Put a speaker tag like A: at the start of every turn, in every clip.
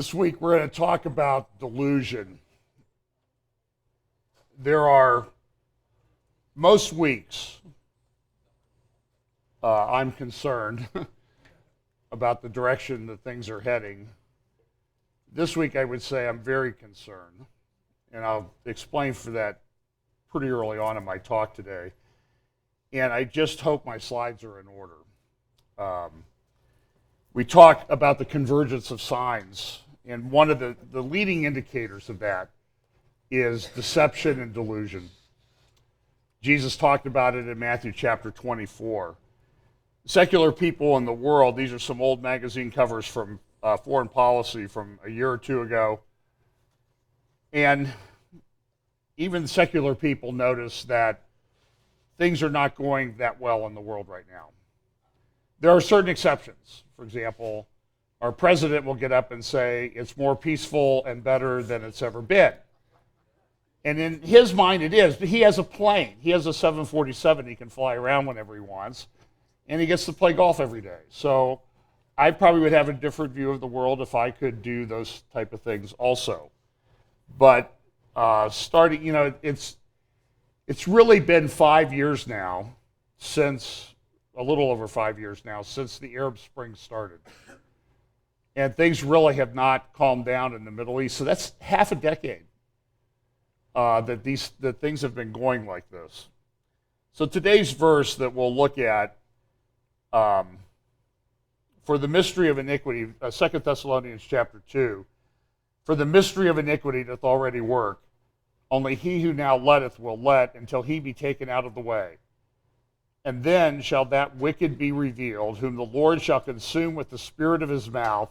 A: This week we're going to talk about delusion. There are, most weeks, I'm concerned about the direction that things are heading. This week I would say I'm very concerned, and I'll explain for that pretty early on in my talk today. And I just hope my slides are in order. We talk about the convergence of signs, and one of the leading indicators of that is deception and delusion. Jesus talked about it in Matthew chapter 24. Secular people in the world, these are some old magazine covers from Foreign Policy from a year or two ago, and even secular people notice that things are not going that well in the world right now. There are certain exceptions. For example, our president will get up and say it's more peaceful and better than it's ever been. And in his mind it is, but he has a plane. He has a 747 he can fly around whenever he wants, and he gets to play golf every day. So I probably would have a different view of the world if I could do those type of things also. But starting, it's really been 5 years now since, a little over 5 years now, since the Arab Spring started. And things really have not calmed down in the Middle East. So that's half a decade that things have been going like this. So today's verse that we'll look at, for the mystery of iniquity, 2 Thessalonians chapter 2, for the mystery of iniquity doth already work, only he who now letteth will let until he be taken out of the way. And then shall that wicked be revealed, whom the Lord shall consume with the spirit of his mouth,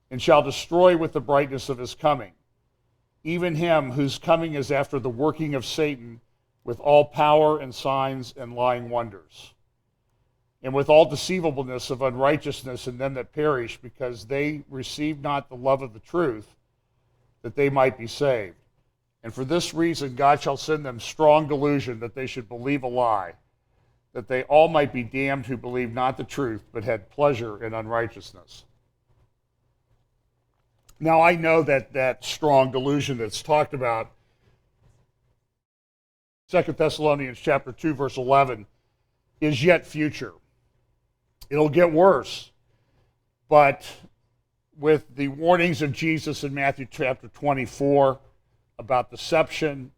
A: and shall destroy with the brightness of his coming. Even him whose coming is after the working of Satan, with all power and signs and lying wonders, and with all deceivableness of unrighteousness in them that perish, because they receive not the love of the truth, that they might be saved. And for this reason God shall send them strong delusion, that they should believe a lie, that they all might be damned who believed not the truth, but had pleasure in unrighteousness. Now I know that strong delusion that's talked about, 2 Thessalonians chapter 2, verse 11, is yet future. It'll get worse. But with the warnings of Jesus in Matthew chapter 24 about deception,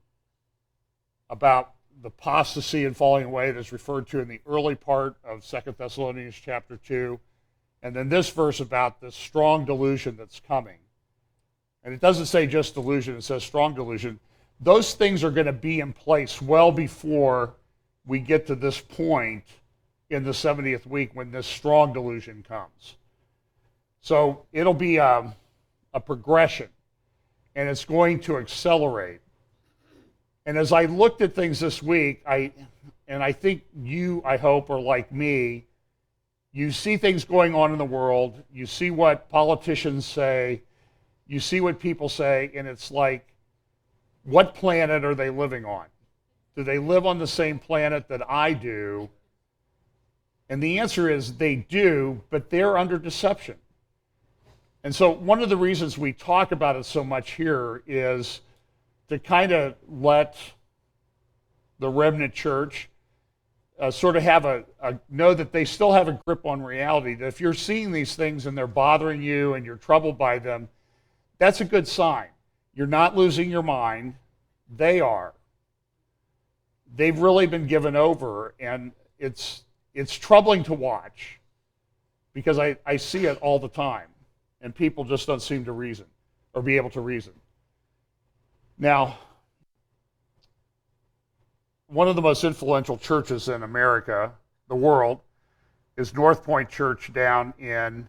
A: about the apostasy and falling away that's referred to in the early part of 2 Thessalonians chapter 2, and then this verse about the strong delusion that's coming. And it doesn't say just delusion, it says strong delusion. Those things are going to be in place well before we get to this point in the 70th week when this strong delusion comes. So it'll be a progression, and it's going to accelerate. And as I looked at things this week, I think you, I hope, are like me. You see things going on in the world, you see what politicians say, you see what people say, and it's like, what planet are they living on? Do they live on the same planet that I do? And the answer is they do, but they're under deception. And so one of the reasons we talk about it so much here is to kind of let the remnant church sort of have know that they still have a grip on reality, that if you're seeing these things and they're bothering you and you're troubled by them, that's a good sign. You're not losing your mind. They are. They've really been given over, and it's troubling to watch because I see it all the time, and people just don't seem to reason or be able to reason. Now, one of the most influential churches in America, the world, is Northpoint Church down in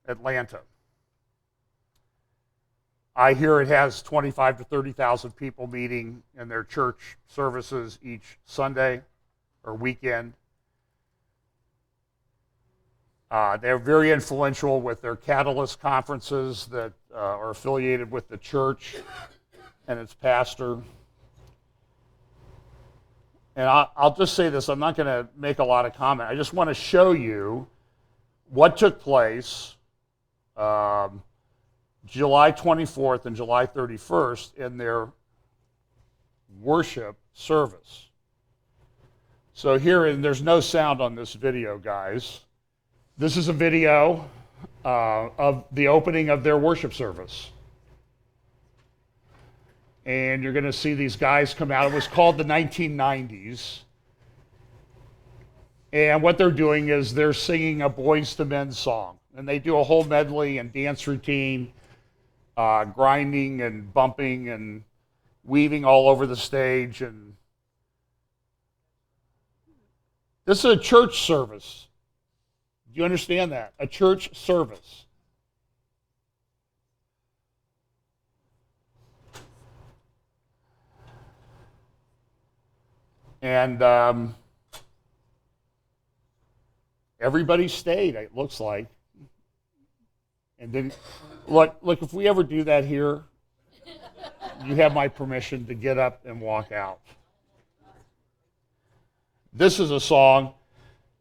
A: Atlanta. I hear it has 25 to 30,000 people meeting in their church services each Sunday or weekend. They're very influential with their catalyst conferences that are affiliated with the church and its pastor. And I'll just say this, I'm not going to make a lot of comment. I just want to show you what took place July 24th and July 31st in their worship service. So here, and there's no sound on this video, guys. This is a video of the opening of their worship service. And you're going to see these guys come out. It was called the 1990s. And what they're doing is they're singing a Boys to Men song. And they do a whole medley and dance routine, grinding and bumping and weaving all over the stage. And this is a church service. Do you understand that? A church service. And everybody stayed, it looks like. And then, look, if we ever do that here, you have my permission to get up and walk out. This is a song.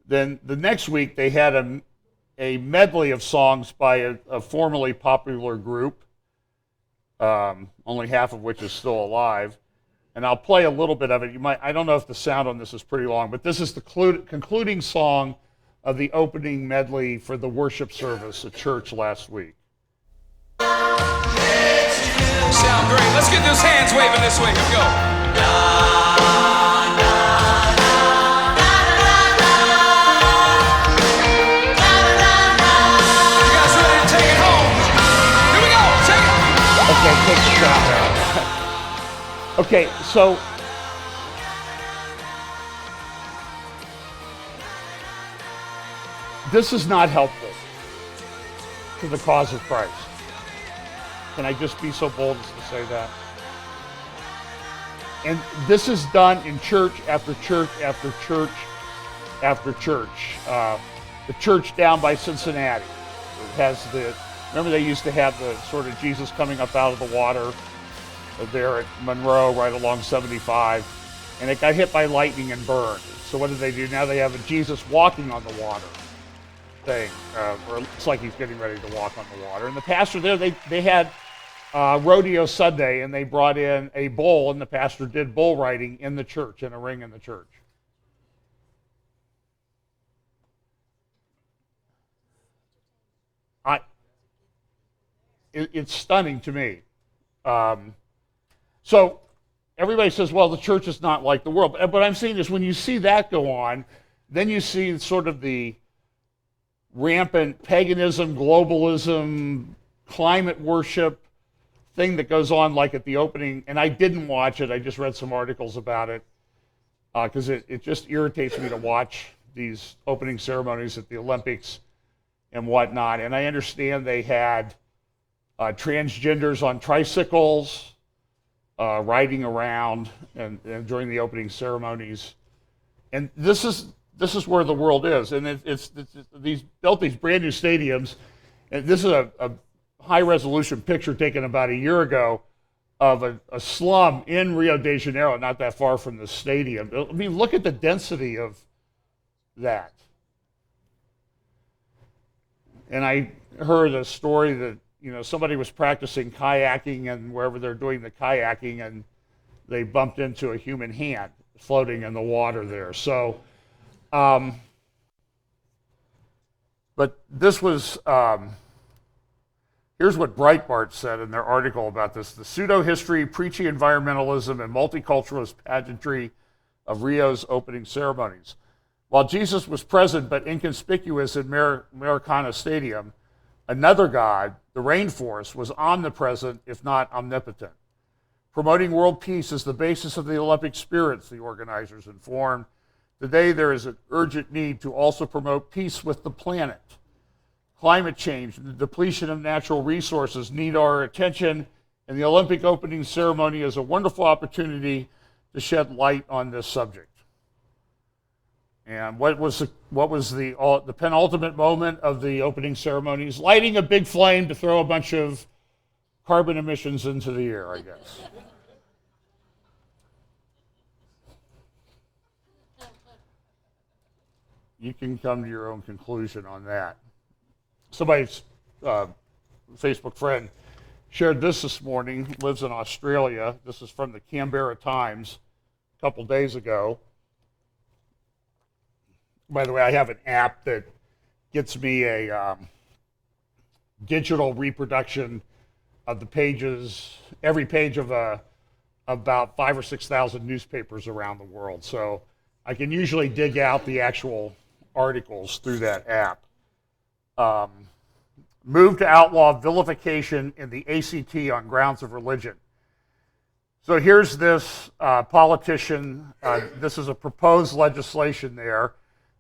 A: Then the next week they had a medley of songs by a formerly popular group, only half of which is still alive. And I'll play a little bit of it. I don't know if the sound on this is pretty long, but this is the concluding song of the opening medley for the worship service at church last week.
B: Sound great. Let's get those hands waving this way. Here we go. You guys ready to take it home? Here we go. Take it.
A: Okay, take the sound out. Okay, so this is not helpful to the cause of Christ. Can I just be so bold as to say that? And this is done in church after church after church after church. The church down by Cincinnati has remember they used to have the sort of Jesus coming up out of the water there at Monroe, right along 75, and it got hit by lightning and burned. So what did they do? Now they have a Jesus walking on the water thing, or it looks like he's getting ready to walk on the water. And the pastor there, they had Rodeo Sunday, and they brought in a bull, and the pastor did bull riding in the church, in a ring in the church. It's stunning to me. So everybody says, well, the church is not like the world. But what I'm saying is when you see that go on, then you see sort of the rampant paganism, globalism, climate worship thing that goes on like at the opening. And I didn't watch it. I just read some articles about it because it just irritates me to watch these opening ceremonies at the Olympics and whatnot. And I understand they had transgenders on tricycles, riding around and during the opening ceremonies, and this is where the world is, and it's these built these brand new stadiums, and this is a high resolution picture taken about a year ago of a slum in Rio de Janeiro, not that far from the stadium. I mean, look at the density of that. And I heard a story that somebody was practicing kayaking, and wherever they're doing the kayaking, and they bumped into a human hand floating in the water there. So, but this was, here's what Breitbart said in their article about this: the pseudo-history, preachy environmentalism, and multiculturalist pageantry of Rio's opening ceremonies. While Jesus was present but inconspicuous in Maracana Stadium, another God, the rainforest, was omnipresent, if not omnipotent. Promoting world peace is the basis of the Olympic spirits, the organizers informed. Today there is an urgent need to also promote peace with the planet. Climate change and the depletion of natural resources need our attention, and the Olympic opening ceremony is a wonderful opportunity to shed light on this subject. And what was the penultimate moment of the opening ceremonies? Lighting a big flame to throw a bunch of carbon emissions into the air, I guess. You can come to your own conclusion on that. Somebody's Facebook friend, shared this morning, lives in Australia. This is from the Canberra Times a couple days ago. By the way, I have an app that gets me a digital reproduction of the pages, every page of about 5,000 or 6,000 newspapers around the world. So I can usually dig out the actual articles through that app. Move to outlaw vilification in the ACT on grounds of religion. So here's this politician. This is a proposed legislation there.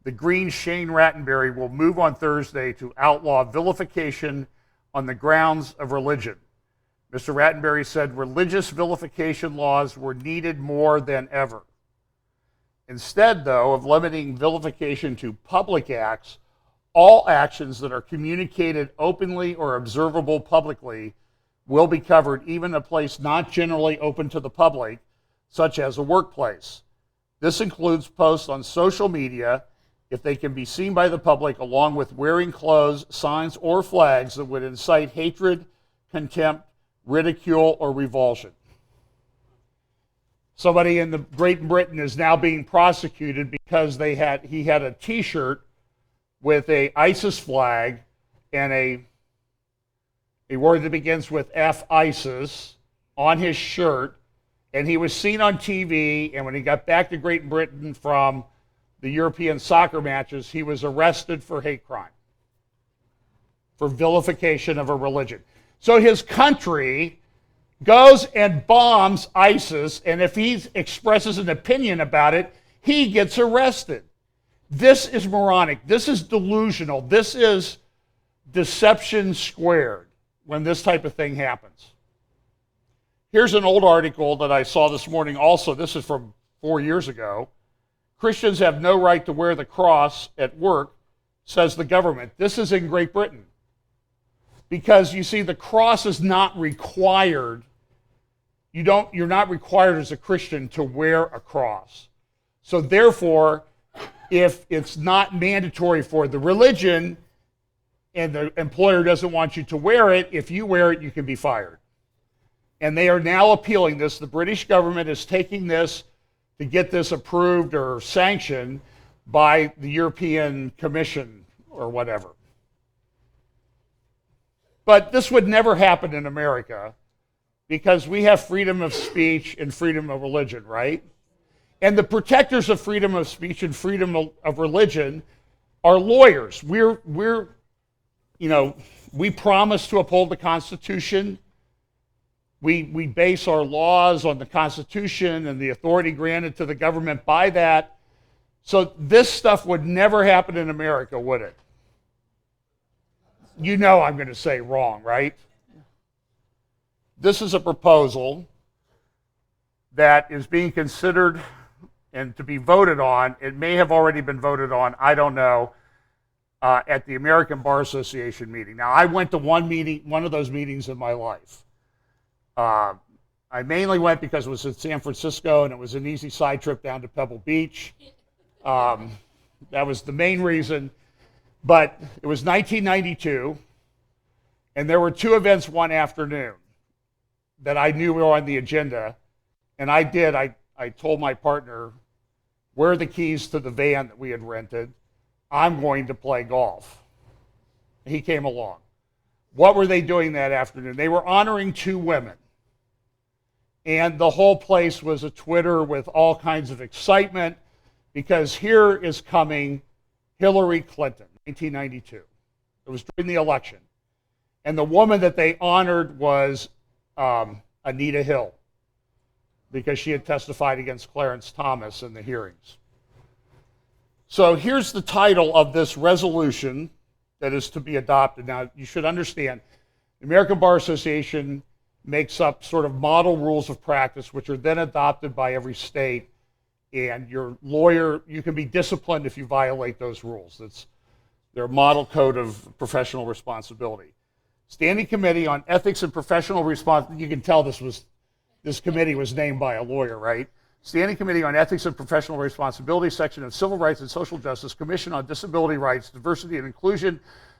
A: The Green Shane Rattenberry will move on Thursday to outlaw vilification on the grounds of religion. Mr. Rattenberry said religious vilification laws were needed more than ever. Instead, though, of limiting vilification to public acts, all actions that are communicated openly or observable publicly will be covered, even a place not generally open to the public, such as a workplace. This includes posts on social media, if they can be seen by the public, along with wearing clothes, signs, or flags that would incite hatred, contempt, ridicule, or revulsion. Somebody in Great Britain is now being prosecuted because he had a T-shirt with a ISIS flag and a word that begins with F, ISIS, on his shirt, and he was seen on TV, and when he got back to Great Britain from the European soccer matches, he was arrested for hate crime, for vilification of a religion. So his country goes and bombs ISIS, and if he expresses an opinion about it, he gets arrested. This is moronic. This is delusional. This is deception squared when this type of thing happens. Here's an old article that I saw this morning also. This is from 4 years ago. Christians have no right to wear the cross at work, says the government. This is in Great Britain. Because you see, the cross is not required. You're not required as a Christian to wear a cross. So therefore, if it's not mandatory for the religion and the employer doesn't want you to wear it, if you wear it, you can be fired. And they are now appealing this. The British government is taking this to get this approved or sanctioned by the European Commission or whatever. But this would never happen in America because we have freedom of speech and freedom of religion, right? And the protectors of freedom of speech and freedom of religion are lawyers. We promise to uphold the Constitution. We base our laws on the Constitution and the authority granted to the government by that. So this stuff would never happen in America, would it? You know I'm going to say wrong, right? This is a proposal that is being considered and to be voted on. It may have already been voted on, I don't know, at the American Bar Association meeting. Now, I went to one of those meetings in my life. I mainly went because it was in San Francisco and it was an easy side trip down to Pebble Beach. That was the main reason. But it was 1992, and there were two events one afternoon that I knew were on the agenda. And I told my partner, where are the keys to the van that we had rented? I'm going to play golf. He came along. What were they doing that afternoon? They were honoring two women. And the whole place was a Twitter with all kinds of excitement because here is coming Hillary Clinton, 1992. It was during the election. And the woman that they honored was Anita Hill because she had testified against Clarence Thomas in the hearings. So here's the title of this resolution that is to be adopted. Now, you should understand, the American Bar Association makes up sort of model rules of practice, which are then adopted by every state, and your lawyer, you can be disciplined if you violate those rules. It's their model code of professional responsibility. Standing Committee on Ethics and Professional Responsibility, you can tell this committee was named by a lawyer, right? Standing Committee on Ethics and Professional Responsibility, Section of Civil Rights and Social Justice, Commission on Disability Rights, Diversity and Inclusion,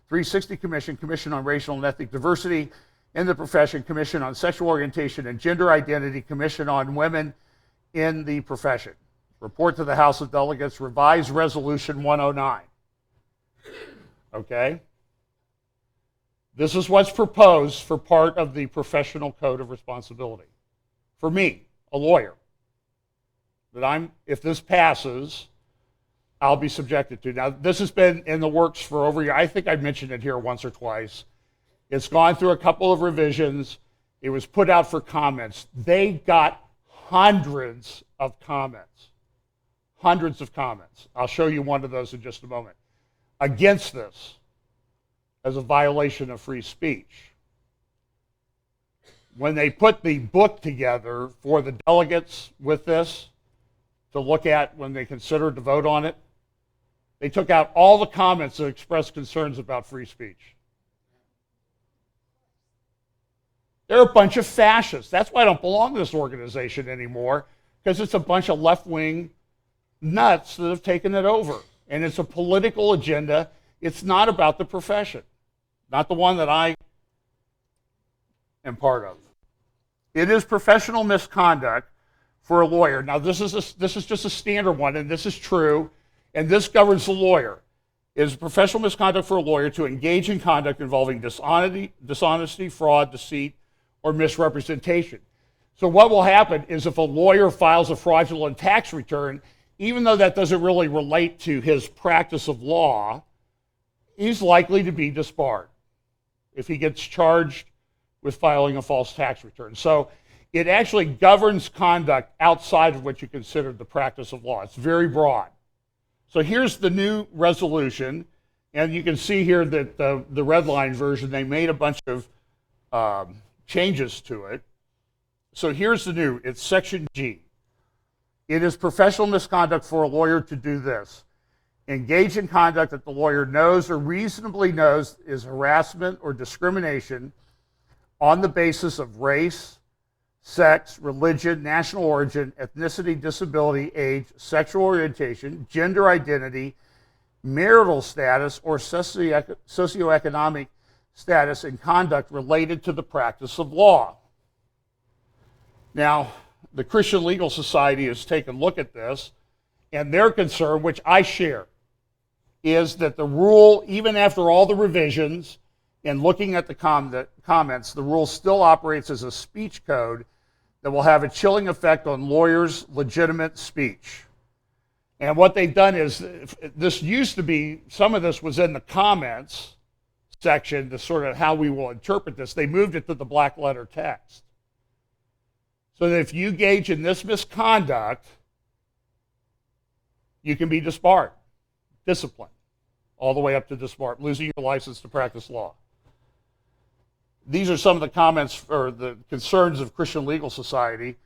A: 360 Commission, Commission on Racial and Ethnic Diversity in the Profession, Commission on Sexual Orientation and Gender Identity, Commission on Women in the Profession. Report to the House of Delegates, Revised Resolution 109. Okay? This is what's proposed for part of the Professional Code of Responsibility. For me, a lawyer, that if this passes, I'll be subjected to. Now, this has been in the works for over a year. I think I mentioned it here once or twice. It's gone through a couple of revisions. It was put out for comments. They got hundreds of comments. Hundreds of comments. I'll show you one of those in just a moment. Against this as a violation of free speech. When they put the book together for the delegates with this to look at when they considered to vote on it, they took out all the comments that expressed concerns about free speech. They're a bunch of fascists. That's why I don't belong to this organization anymore, because it's a bunch of left-wing nuts that have taken it over. And it's a political agenda. It's not about the profession, not the one that I am part of. It is professional misconduct for a lawyer. Now, this is just a standard one, and this is true, and this governs the lawyer. It is professional misconduct for a lawyer to engage in conduct involving dishonesty, fraud, deceit, or misrepresentation. So what will happen is if a lawyer files a fraudulent tax return, even though that doesn't really relate to his practice of law, he's likely to be disbarred if he gets charged with filing a false tax return. So it actually governs conduct outside of what you consider the practice of law. It's very broad. So here's the new resolution, and you can see here that the red line version, they made a bunch of changes to it. So here's the new, it's section G. It is professional misconduct for a lawyer to do this: engage in conduct that the lawyer knows or reasonably knows is harassment or discrimination on the basis of race, sex, religion, national origin, ethnicity, disability, age, sexual orientation, gender identity, marital status, or socioeconomic status and conduct related to the practice of law. Now, the Christian Legal Society has taken a look at this, and their concern, which I share, is that the rule, even after all the revisions and looking at the comments, the rule still operates as a speech code that will have a chilling effect on lawyers' legitimate speech. And what they've done is, this used to be, some of this was in the comments section, to sort of how we will interpret this. They moved it to the black letter text. So that if you engage in this misconduct, you can be disbarred, disciplined, all the way up to disbarred, losing your license to practice law. These are some of the comments or the concerns of Christian Legal Society.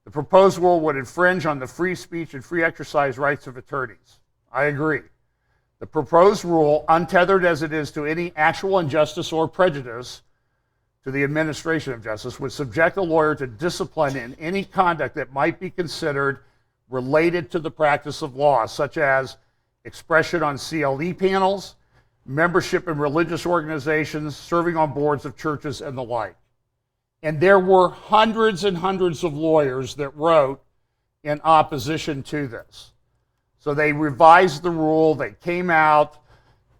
A: The proposed rule would infringe on the free speech and free exercise rights of attorneys. I agree. The proposed rule, untethered as it is to any actual injustice or prejudice to the administration of justice, would subject a lawyer to discipline in any conduct that might be considered related to the practice of law, such as expression on CLE panels, membership in religious organizations, serving on boards of churches, and the like. And there were hundreds and hundreds of lawyers that wrote in opposition to this. So they revised the rule, they came out,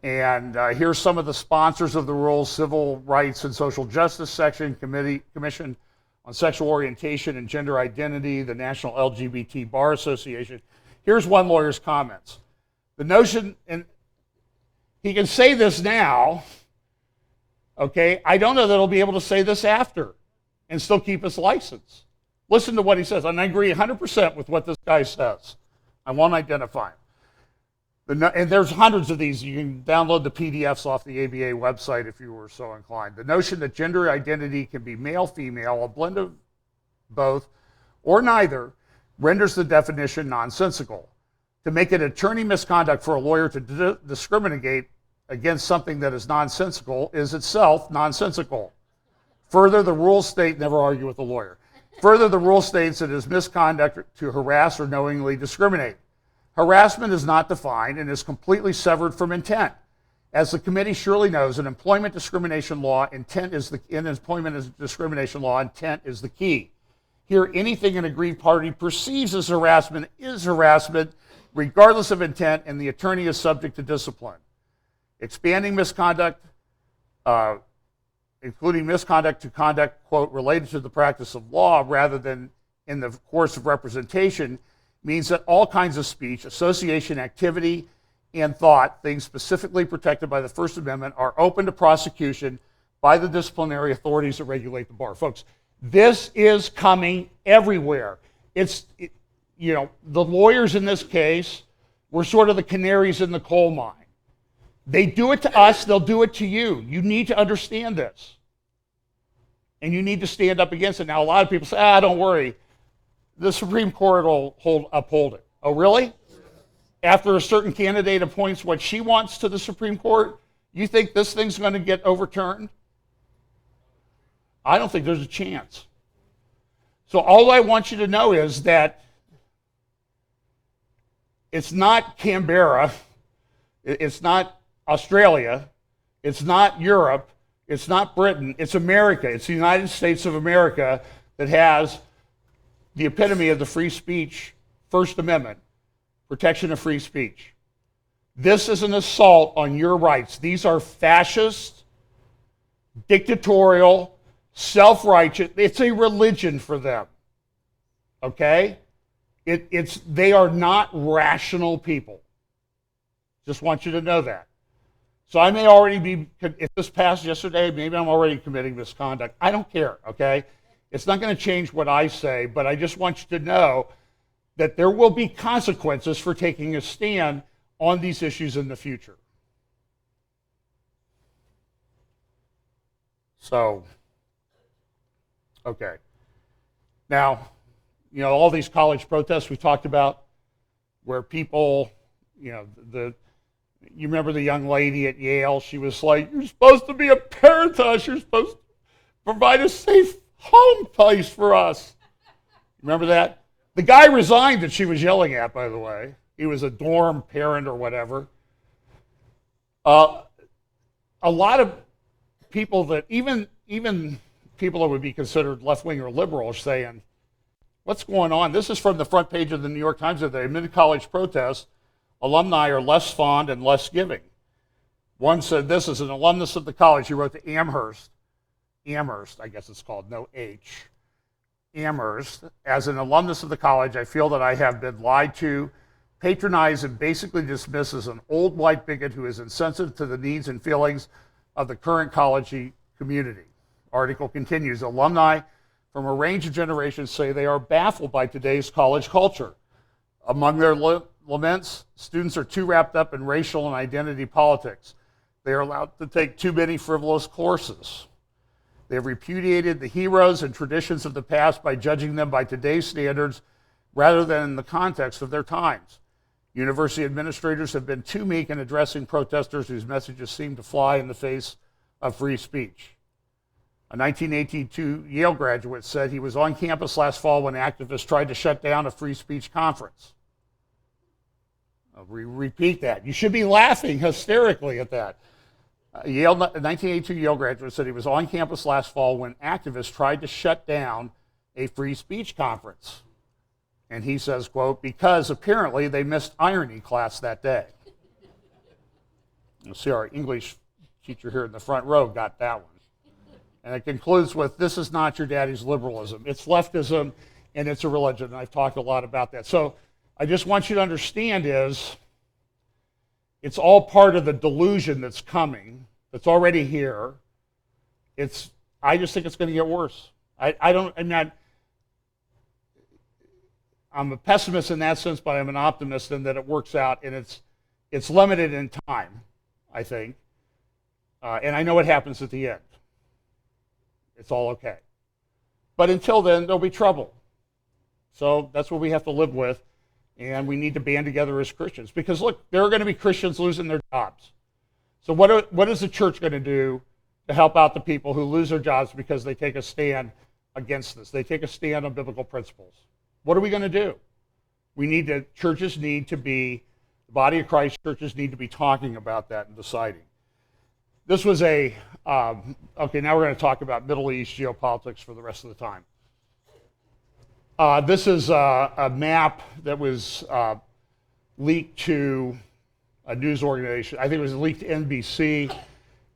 A: and here's some of the sponsors of the rule: Civil Rights and Social Justice Section, Commission on Sexual Orientation and Gender Identity, the National LGBT Bar Association. Here's one lawyer's comments. The notion, and he can say this now, okay, I don't know that he'll be able to say this after and still keep his license. Listen to what he says, and I agree 100% with what this guy says. I won't identify him. And there's hundreds of these. You can download the PDFs off the ABA website if you were so inclined. The notion that gender identity can be male, female, a blend of both, or neither, renders the definition nonsensical. To make it attorney misconduct for a lawyer to discriminate against something that is nonsensical is itself nonsensical. Further, the rules state, never argue with a lawyer. Further, the rule states it is misconduct to harass or knowingly discriminate. Harassment is not defined and is completely severed from intent. As the committee surely knows, in employment discrimination law, intent is the key. Here, anything an aggrieved party perceives as harassment is harassment, regardless of intent, and the attorney is subject to discipline. Expanding misconduct, including misconduct to conduct, quote, related to the practice of law rather than in the course of representation, means that all kinds of speech, association, activity, and thought, things specifically protected by the First Amendment, are open to prosecution by the disciplinary authorities that regulate the bar. Folks, this is coming everywhere. The lawyers in this case were sort of the canaries in the coal mine. They do it to us, they'll do it to you. You need to understand this. And you need to stand up against it. Now, a lot of people say, don't worry. The Supreme Court will uphold it. Oh, really? After a certain candidate appoints what she wants to the Supreme Court, you think this thing's going to get overturned? I don't think there's a chance. So all I want you to know is that it's not Canberra, it's not Australia, it's not Europe, it's not Britain, it's America. It's the United States of America that has the epitome of the free speech, First Amendment, protection of free speech. This is an assault on your rights. These are fascist, dictatorial, self-righteous. It's a religion for them. Okay? They are not rational people. Just want you to know that. So I may already be, if this passed yesterday, maybe I'm already committing misconduct. I don't care, okay? It's not going to change what I say, but I just want you to know that there will be consequences for taking a stand on these issues in the future. So, okay. Now, all these college protests we talked about, where people, you remember the young lady at Yale, she was like, you're supposed to be a parent to us, you're supposed to provide a safe home place for us. Remember that? The guy resigned that she was yelling at, by the way. He was a dorm parent or whatever. A lot of people that, even people that would be considered left-wing or liberal, are saying, what's going on? This is from the front page of the New York Times today. Amid college protests, alumni are less fond and less giving. One said this as an alumnus of the college. He wrote to Amherst, I guess it's called, no H. Amherst, as an alumnus of the college, I feel that I have been lied to, patronized, and basically dismissed as an old white bigot who is insensitive to the needs and feelings of the current college community. Article continues, alumni from a range of generations say they are baffled by today's college culture. Among their laments, students are too wrapped up in racial and identity politics. They are allowed to take too many frivolous courses. They have repudiated the heroes and traditions of the past by judging them by today's standards rather than in the context of their times. University administrators have been too meek in addressing protesters whose messages seem to fly in the face of free speech. A 1982 Yale graduate said he was on campus last fall when activists tried to shut down a free speech conference. I'll repeat that. You should be laughing hysterically at that. A 1982 Yale graduate said he was on campus last fall when activists tried to shut down a free speech conference. And he says, quote, because apparently they missed irony class that day. You'll see our English teacher here in the front row got that one. And it concludes with, this is not your daddy's liberalism. It's leftism and it's a religion. And I've talked a lot about that. So I just want you to understand is, it's all part of the delusion that's coming, that's already here. I just think it's going to get worse. I'm a pessimist in that sense, but I'm an optimist in that it works out, and it's limited in time, I think. And I know what happens at the end. It's all okay. But until then, there'll be trouble. So that's what we have to live with. And we need to band together as Christians. Because look, there are going to be Christians losing their jobs. So what is the church going to do to help out the people who lose their jobs because they take a stand against this? They take a stand on biblical principles. What are we going to do? The body of Christ, churches need to be talking about that and deciding. This was okay, now we're going to talk about Middle East geopolitics for the rest of the time. This is a map that was leaked to a news organization. I think it was leaked to NBC.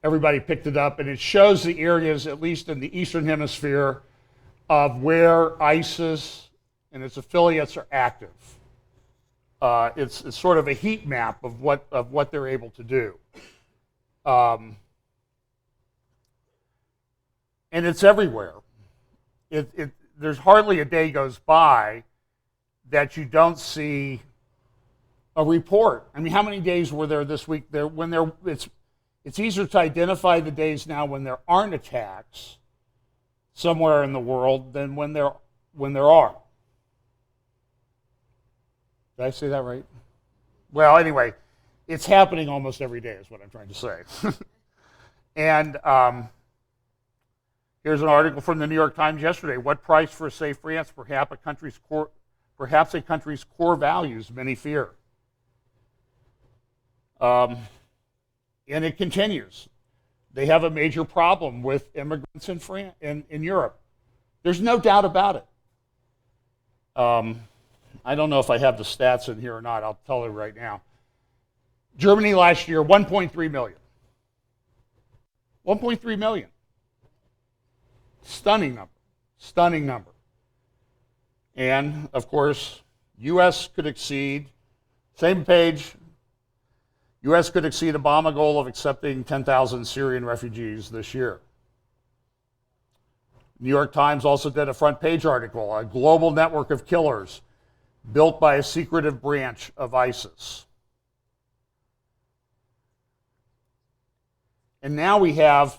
A: Everybody picked it up, and it shows the areas, at least in the Eastern Hemisphere, of where ISIS and its affiliates are active. It's sort of a heat map of what they're able to do. And it's everywhere. There's hardly a day goes by that you don't see a report. I mean, how many days were there this week? It's easier to identify the days now when there aren't attacks somewhere in the world than when there are. Did I say that right? Well, anyway, it's happening almost every day is what I'm trying to say. And here's an article from the New York Times yesterday. What price for a safe France? Perhaps a country's core values many fear. And it continues. They have a major problem with immigrants in Europe. There's no doubt about it. I don't know if I have the stats in here or not. I'll tell you right now. Germany last year, 1.3 million. 1.3 million. Stunning number. Stunning number. And, of course, U.S. could exceed, same page, U.S. could exceed Obama goal of accepting 10,000 Syrian refugees this year. New York Times also did a front page article, a global network of killers built by a secretive branch of ISIS. And now we have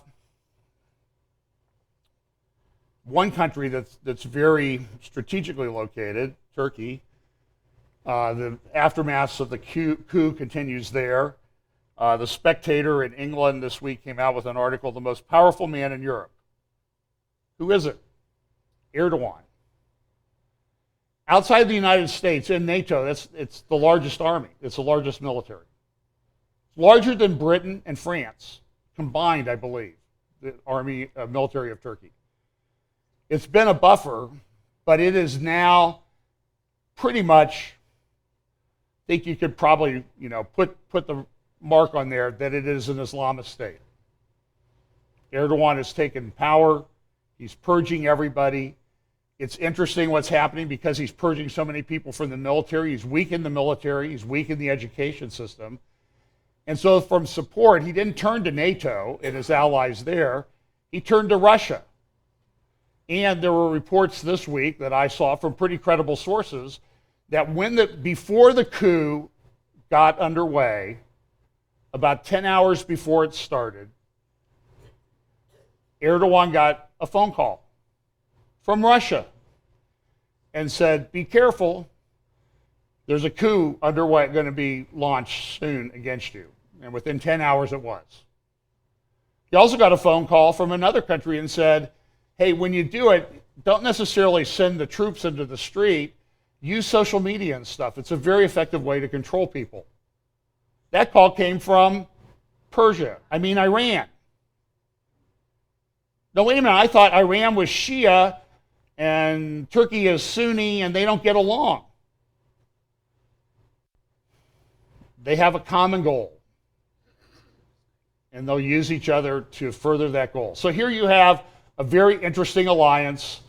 A: one country that's very strategically located, Turkey. The aftermath of the coup continues there. The Spectator in England this week came out with an article, the most powerful man in Europe. Who is it? Erdogan. Outside the United States, in NATO, it's the largest army. It's the largest military. It's larger than Britain and France combined, I believe, the military of Turkey. It's been a buffer, but it is now pretty much, I think you could probably, put the mark on there that it is an Islamist state. Erdogan has taken power. He's purging everybody. It's interesting what's happening because he's purging so many people from the military. He's weakened the military. He's weakened the education system. And so from support, he didn't turn to NATO and his allies there. He turned to Russia. And there were reports this week that I saw from pretty credible sources that before the coup got underway, about 10 hours before it started, Erdogan got a phone call from Russia and said, be careful, there's a coup underway going to be launched soon against you. And within 10 hours it was. He also got a phone call from another country and said, hey, when you do it, don't necessarily send the troops into the street, use social media and stuff. It's a very effective way to control people. That call came from Iran. No, wait a minute, I thought Iran was Shia and Turkey is Sunni and they don't get along. They have a common goal. And they'll use each other to further that goal. So here you have a very interesting alliance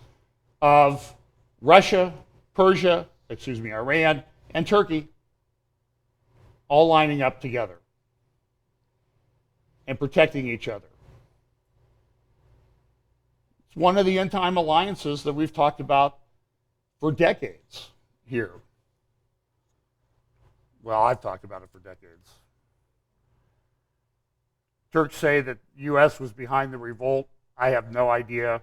A: of Russia, Iran, and Turkey all lining up together and protecting each other. It's one of the end-time alliances that we've talked about for decades here. Well, I've talked about it for decades. Turks say that the U.S. was behind the revolt. I have no idea.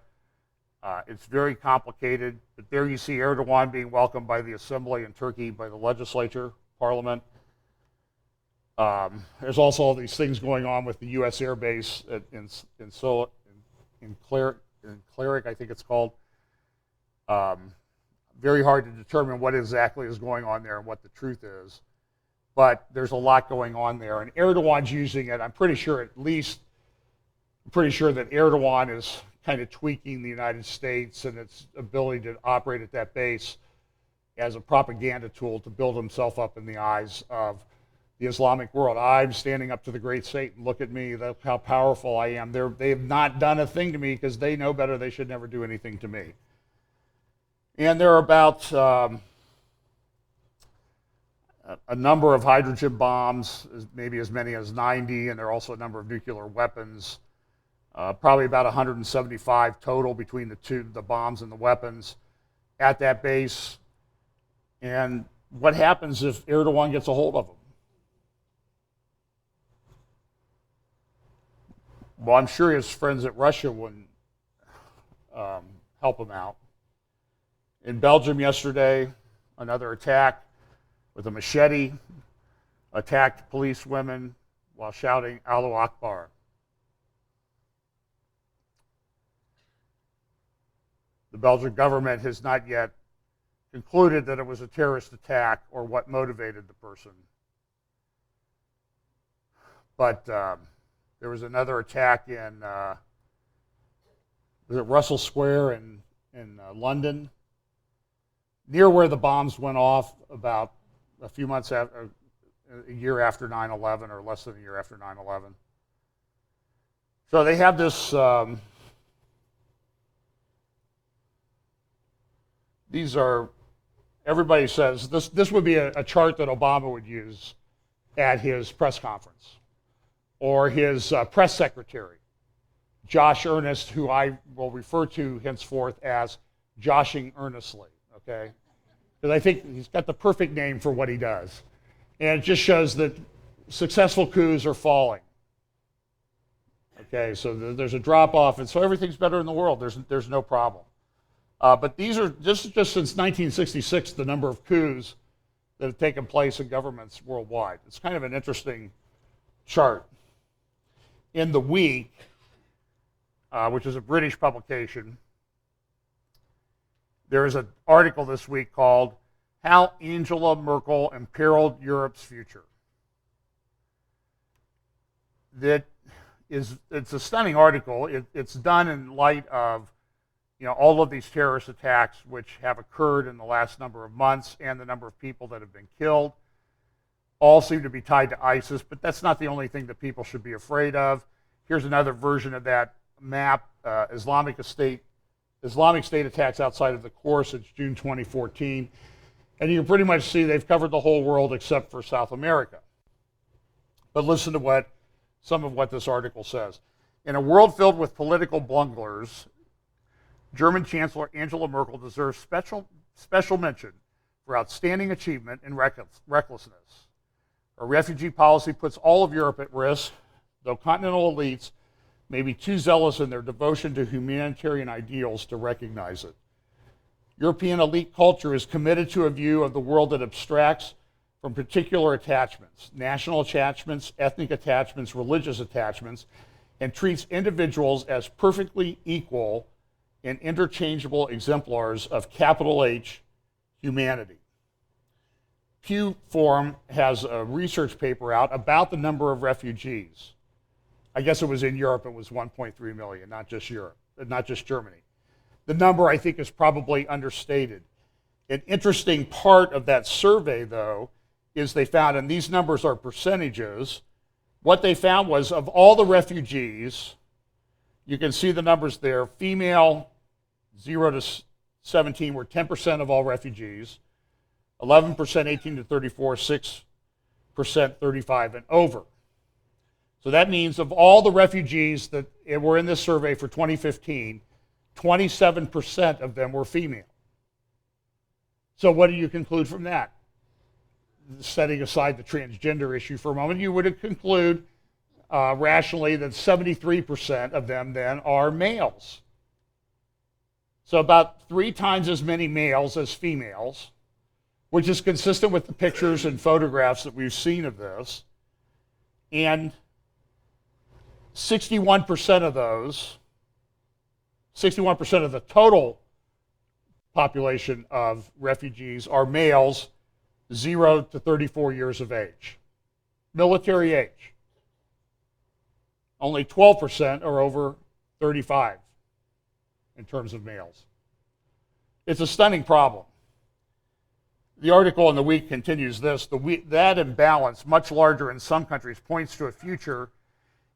A: It's very complicated. But there you see Erdogan being welcomed by the assembly in Turkey, by the legislature, parliament. There's also all these things going on with the U.S. Air Base in Cleric, I think it's called. Very hard to determine what exactly is going on there and what the truth is. But there's a lot going on there. And Erdogan's using it, I'm pretty sure, at least I'm pretty sure that Erdogan is kind of tweaking the United States and its ability to operate at that base as a propaganda tool to build himself up in the eyes of the Islamic world. I'm standing up to the great Satan. Look at me. That's how powerful I am. They have not done a thing to me because they know better. They should never do anything to me. And there are about a number of hydrogen bombs, maybe as many as 90, and there are also a number of nuclear weapons. Probably about 175 total between the bombs and the weapons at that base. And what happens if Erdogan gets a hold of them? Well, I'm sure his friends at Russia wouldn't help him out. In Belgium yesterday, another attack with a machete attacked police women while shouting Allahu Akbar. The Belgian government has not yet concluded that it was a terrorist attack or what motivated the person. But there was another attack in was it Russell Square in London, near where the bombs went off about a few months after, a year after 9/11, or less than a year after 9/11. So they have this. These are, everybody says, this would be a chart that Obama would use at his press conference, or his press secretary, Josh Earnest, who I will refer to henceforth as Joshing Earnestly, okay? Because I think he's got the perfect name for what he does. And it just shows that successful coups are falling. Okay, so there's a drop-off, and so everything's better in the world. There's no problem. But this is just since 1966, the number of coups that have taken place in governments worldwide. It's kind of an interesting chart. In The Week, which is a British publication, there is an article this week called "How Angela Merkel Imperiled Europe's Future." It's a stunning article. It's done in light of all of these terrorist attacks which have occurred in the last number of months and the number of people that have been killed. All seem to be tied to ISIS, but that's not the only thing that people should be afraid of. Here's another version of that map, Islamic State attacks outside of the core since June 2014. And you can pretty much see they've covered the whole world except for South America. But listen to some of what this article says. In a world filled with political bunglers, German Chancellor Angela Merkel deserves special mention for outstanding achievement and recklessness. Her refugee policy puts all of Europe at risk, though continental elites may be too zealous in their devotion to humanitarian ideals to recognize it. European elite culture is committed to a view of the world that abstracts from particular attachments, national attachments, ethnic attachments, religious attachments, and treats individuals as perfectly equal and interchangeable exemplars of capital H humanity. Pew Forum has a research paper out about the number of refugees. I guess it was in Europe, it was 1.3 million, not just Germany. The number, I think, is probably understated. An interesting part of that survey, though, is they found, and these numbers are percentages, what they found was of all the refugees, you can see the numbers there. Female, 0 to 17 were 10% of all refugees, 11% 18 to 34, 6% 35 and over. So that means of all the refugees that were in this survey for 2015, 27% of them were female. So what do you conclude from that? Setting aside the transgender issue for a moment, you would conclude rationally that 73% of them then are males. So about 3 times as many males as females, which is consistent with the pictures and photographs that we've seen of this. And 61% of those, 61% of the total population of refugees are males 0 to 34 years of age, military age. Only 12% are over 35 in terms of males. It's a stunning problem. The article in The Week continues this. That imbalance, much larger in some countries, points to a future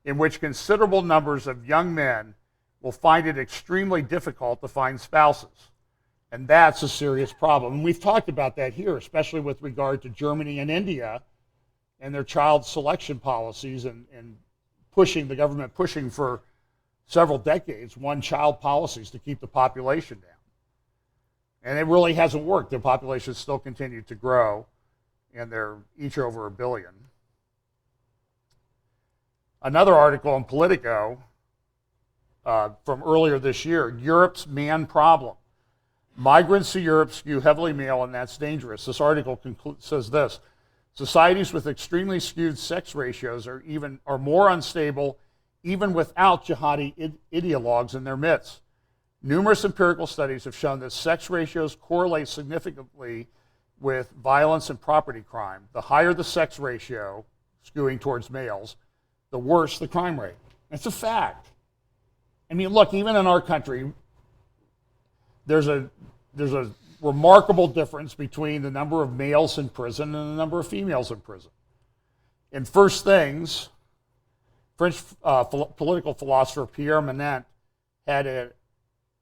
A: in which considerable numbers of young men will find it extremely difficult to find spouses. And that's a serious problem. And we've talked about that here, especially with regard to Germany and India and their child selection policies and the government pushing for several decades one-child policies to keep the population down. And it really hasn't worked. Their populations still continue to grow, and they're each over 1 billion. Another article in Politico from earlier this year, Europe's man problem. Migrants to Europe skew heavily male, and that's dangerous. This article says this: societies with extremely skewed sex ratios are more unstable even without jihadi ideologues in their midst. Numerous empirical studies have shown that sex ratios correlate significantly with violence and property crime. The higher the sex ratio, skewing towards males, the worse the crime rate. It's a fact. I mean, look, even in our country, there's a remarkable difference between the number of males in prison and the number of females in prison. In First Things, French political philosopher Pierre Manent had an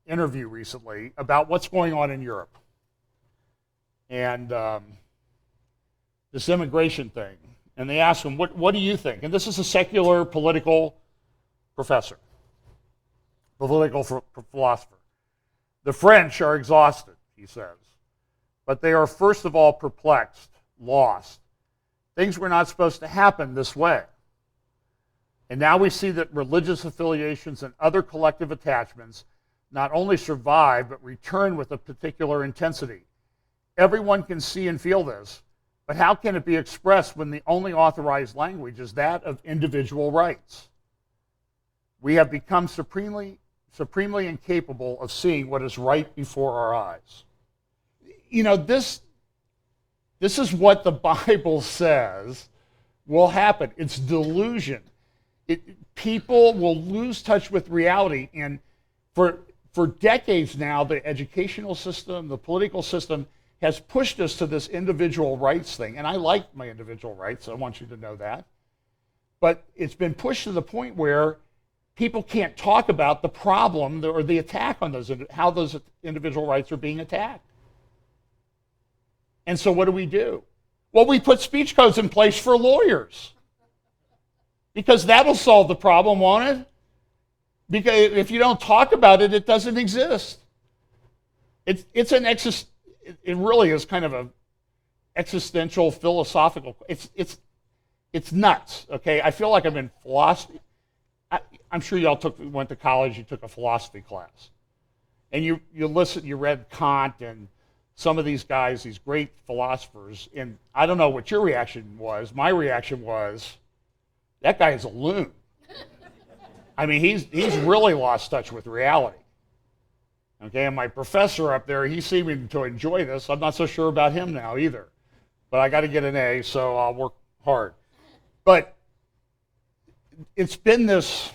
A: interview recently about what's going on in Europe and this immigration thing. And they asked him, what do you think? And this is a secular political professor, political philosopher. The French are exhausted, he says, but they are first of all perplexed, lost. Things were not supposed to happen this way. And now we see that religious affiliations and other collective attachments not only survive, but return with a particular intensity. Everyone can see and feel this, but how can it be expressed when the only authorized language is that of individual rights? We have become supremely incapable of seeing what is right before our eyes. You know, this is what the Bible says will happen. It's delusion. People will lose touch with reality, and for decades now, the educational system, the political system has pushed us to this individual rights thing. And I like my individual rights, I want you to know that. But it's been pushed to the point where people can't talk about the problem or the attack on those, how those individual rights are being attacked. And so what do? Well, we put speech codes in place for lawyers. Because that'll solve the problem, won't it? Because if you don't talk about it, it doesn't exist. It really is kind of a existential, philosophical. It's nuts. Okay, I feel like I'm in philosophy. I'm sure y'all went to college. You took a philosophy class, and you read Kant and some of these guys, these great philosophers. And I don't know what your reaction was. My reaction was, that guy is a loon. I mean, he's really lost touch with reality. Okay, and my professor up there, he seemed to enjoy this. I'm not so sure about him now either. But I got to get an A, so I'll work hard. But it's been this,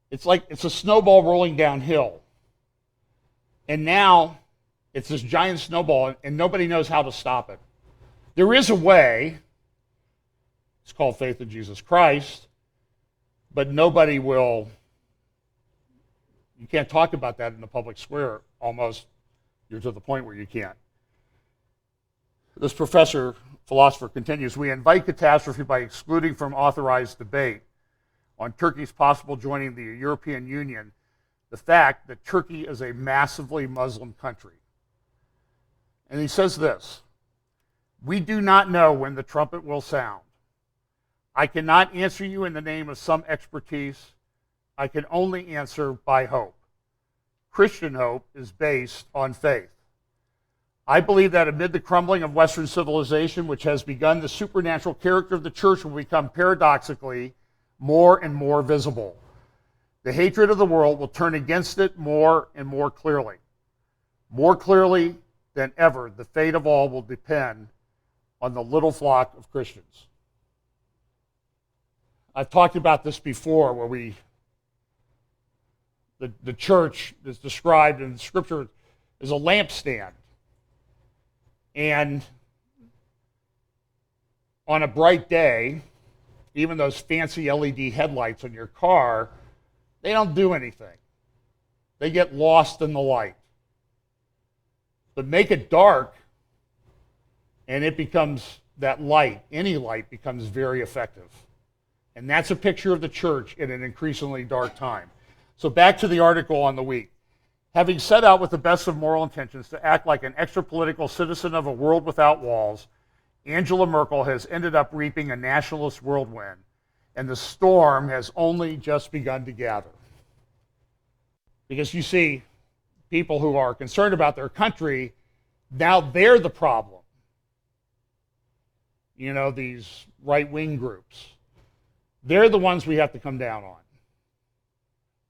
A: it's like it's a snowball rolling downhill. And now it's this giant snowball, and nobody knows how to stop it. There is a way. It's called faith in Jesus Christ, but nobody will, you can't talk about that in the public square almost. You're to the point where you can't. This philosopher continues, we invite catastrophe by excluding from authorized debate on Turkey's possible joining the European Union the fact that Turkey is a massively Muslim country. And he says this, we do not know when the trumpet will sound. I cannot answer you in the name of some expertise. I can only answer by hope. Christian hope is based on faith. I believe that amid the crumbling of Western civilization, which has begun, the supernatural character of the church will become paradoxically more and more visible. The hatred of the world will turn against it more and more clearly. More clearly than ever, the fate of all will depend on the little flock of Christians. I've talked about this before, where the church is described in the Scripture as a lampstand. And on a bright day, even those fancy LED headlights on your car, they don't do anything. They get lost in the light. But make it dark, and it becomes, that light, any light, becomes very effective. And that's a picture of the church in an increasingly dark time. So back to the article on the week. Having set out with the best of moral intentions to act like an extra-political citizen of a world without walls, Angela Merkel has ended up reaping a nationalist whirlwind, and the storm has only just begun to gather. Because you see, people who are concerned about their country, now they're the problem. You know, these right-wing groups. They're the ones we have to come down on.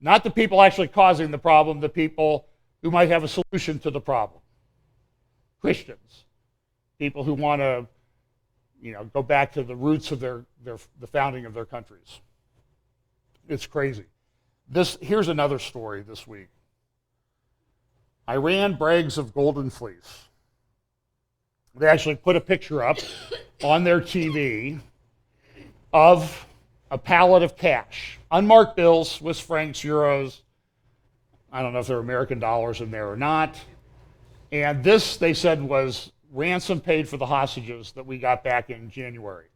A: Not the people actually causing the problem, the people who might have a solution to the problem. Christians. People who want to, go back to the roots of the founding of their countries. It's crazy. Here's another story this week. Iran brags of golden fleece. They actually put a picture up on their TV of a pallet of cash. Unmarked bills, Swiss francs, euros. I don't know if there are American dollars in there or not. And this, they said, was ransom paid for the hostages that we got back in January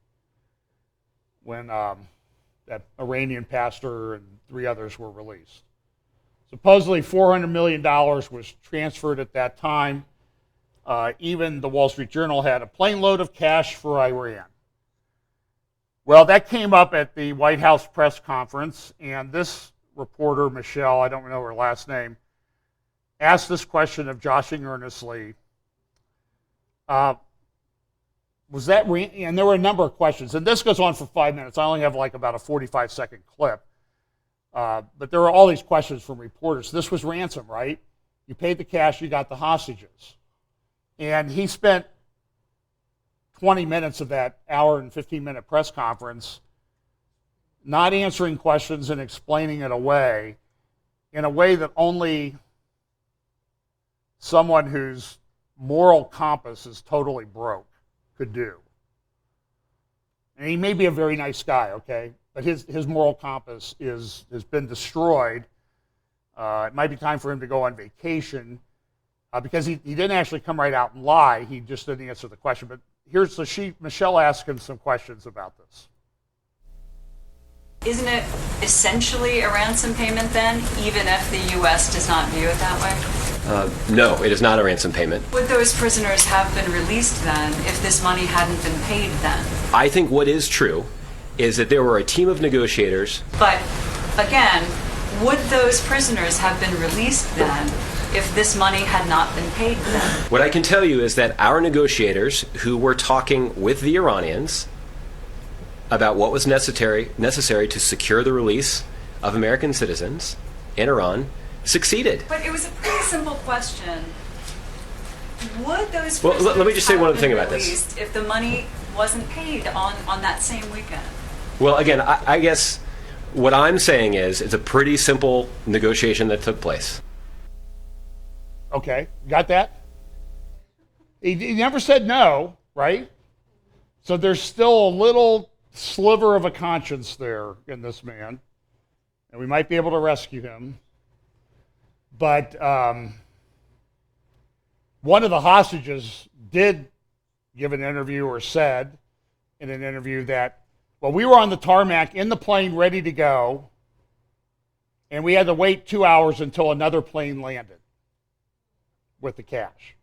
A: when that Iranian pastor and 3 others were released. Supposedly $400 million was transferred at that time. Even the Wall Street Journal had a plane load of cash for Iran. Well, that came up at the White House press conference, and this reporter, Michelle, I don't know her last name, asked this question of joshing earnestly. Was that, and there were a number of questions, and this goes on for 5 minutes. I only have like about a 45-second clip. But there were all these questions from reporters. This was ransom, right? You paid the cash, you got the hostages. And he spent 20 minutes of that hour and 15-minute press conference not answering questions and explaining it away in a way that only someone whose moral compass is totally broke could do. And he may be a very nice guy, okay? But his moral compass has been destroyed. It might be time for him to go on vacation because he didn't actually come right out and lie. He just didn't answer the question. But Michelle asked him some questions about this.
C: Isn't it essentially a ransom payment then, even if the U.S. does not view it that way?
D: No, it is not a ransom payment.
C: Would those prisoners have been released then if this money hadn't been paid then?
D: I think what is true is that there were a team of negotiators.
C: But again, would those prisoners have been released then if this money had not been paid then?
D: What I can tell you is that our negotiators who were talking with the Iranians about what was necessary to secure the release of American citizens in Iran succeeded.
C: But it was a pretty simple question. Would those prisoners
D: let me just say
C: have
D: one
C: been
D: thing about
C: released
D: this.
C: if the money wasn't paid on that same weekend?
D: Well, again, I guess what I'm saying is it's a pretty simple negotiation that took place.
A: Okay, got that? He never said no, right? So there's still a little sliver of a conscience there in this man, and we might be able to rescue him. But one of the hostages did give an interview, or said in an interview that, well, we were on the tarmac in the plane ready to go, and we had to wait 2 hours until another plane landed with the cash.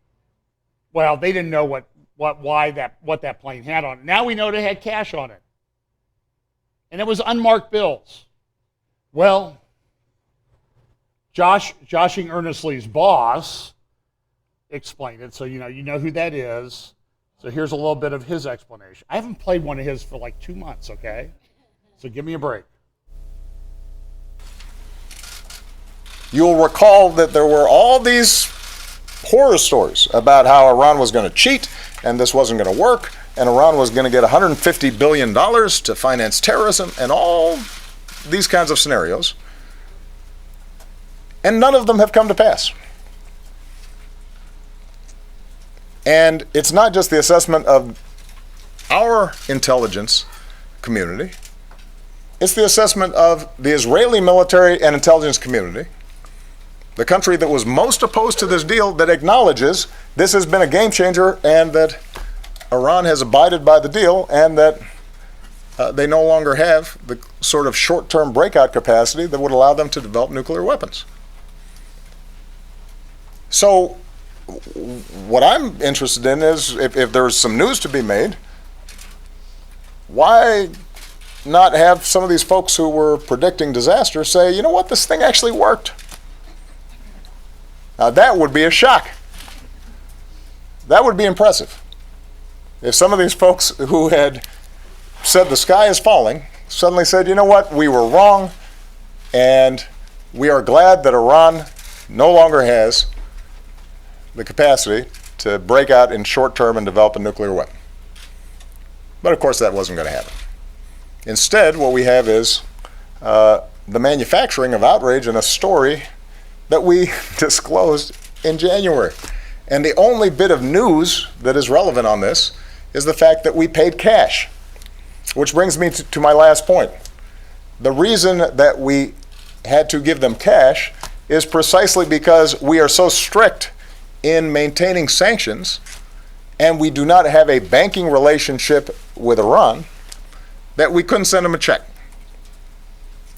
A: Well, they didn't know what that plane had on it. Now we know they had cash on it. And it was unmarked bills. Well, Joshing Earnestly's boss explained it, so you know who that is. So here's a little bit of his explanation. I haven't played one of his for like 2 months, okay? So give me a break.
E: You'll recall that there were all these horror stories about how Iran was going to cheat and this wasn't going to work, and Iran was going to get $150 billion to finance terrorism and all these kinds of scenarios. And none of them have come to pass. And it's not just the assessment of our intelligence community, it's the assessment of the Israeli military and intelligence community, the country that was most opposed to this deal, that acknowledges this has been a game changer and that Iran has abided by the deal and that they no longer have the sort of short-term breakout capacity that would allow them to develop nuclear weapons. So what I'm interested in is if there's some news to be made, why not have some of these folks who were predicting disaster say, you know what, this thing actually worked? Now that would be a shock. That would be impressive. If some of these folks who had said the sky is falling suddenly said, you know what, we were wrong, and we are glad that Iran no longer has the capacity to break out in short term and develop a nuclear weapon. But of course that wasn't going to happen. Instead, what we have is the manufacturing of outrage in a story that we disclosed in January. And the only bit of news that is relevant on this is the fact that we paid cash. Which brings me to my last point. The reason that we had to give them cash is precisely because we are so strict in maintaining sanctions, and we do not have a banking relationship with Iran, that we couldn't send them a check.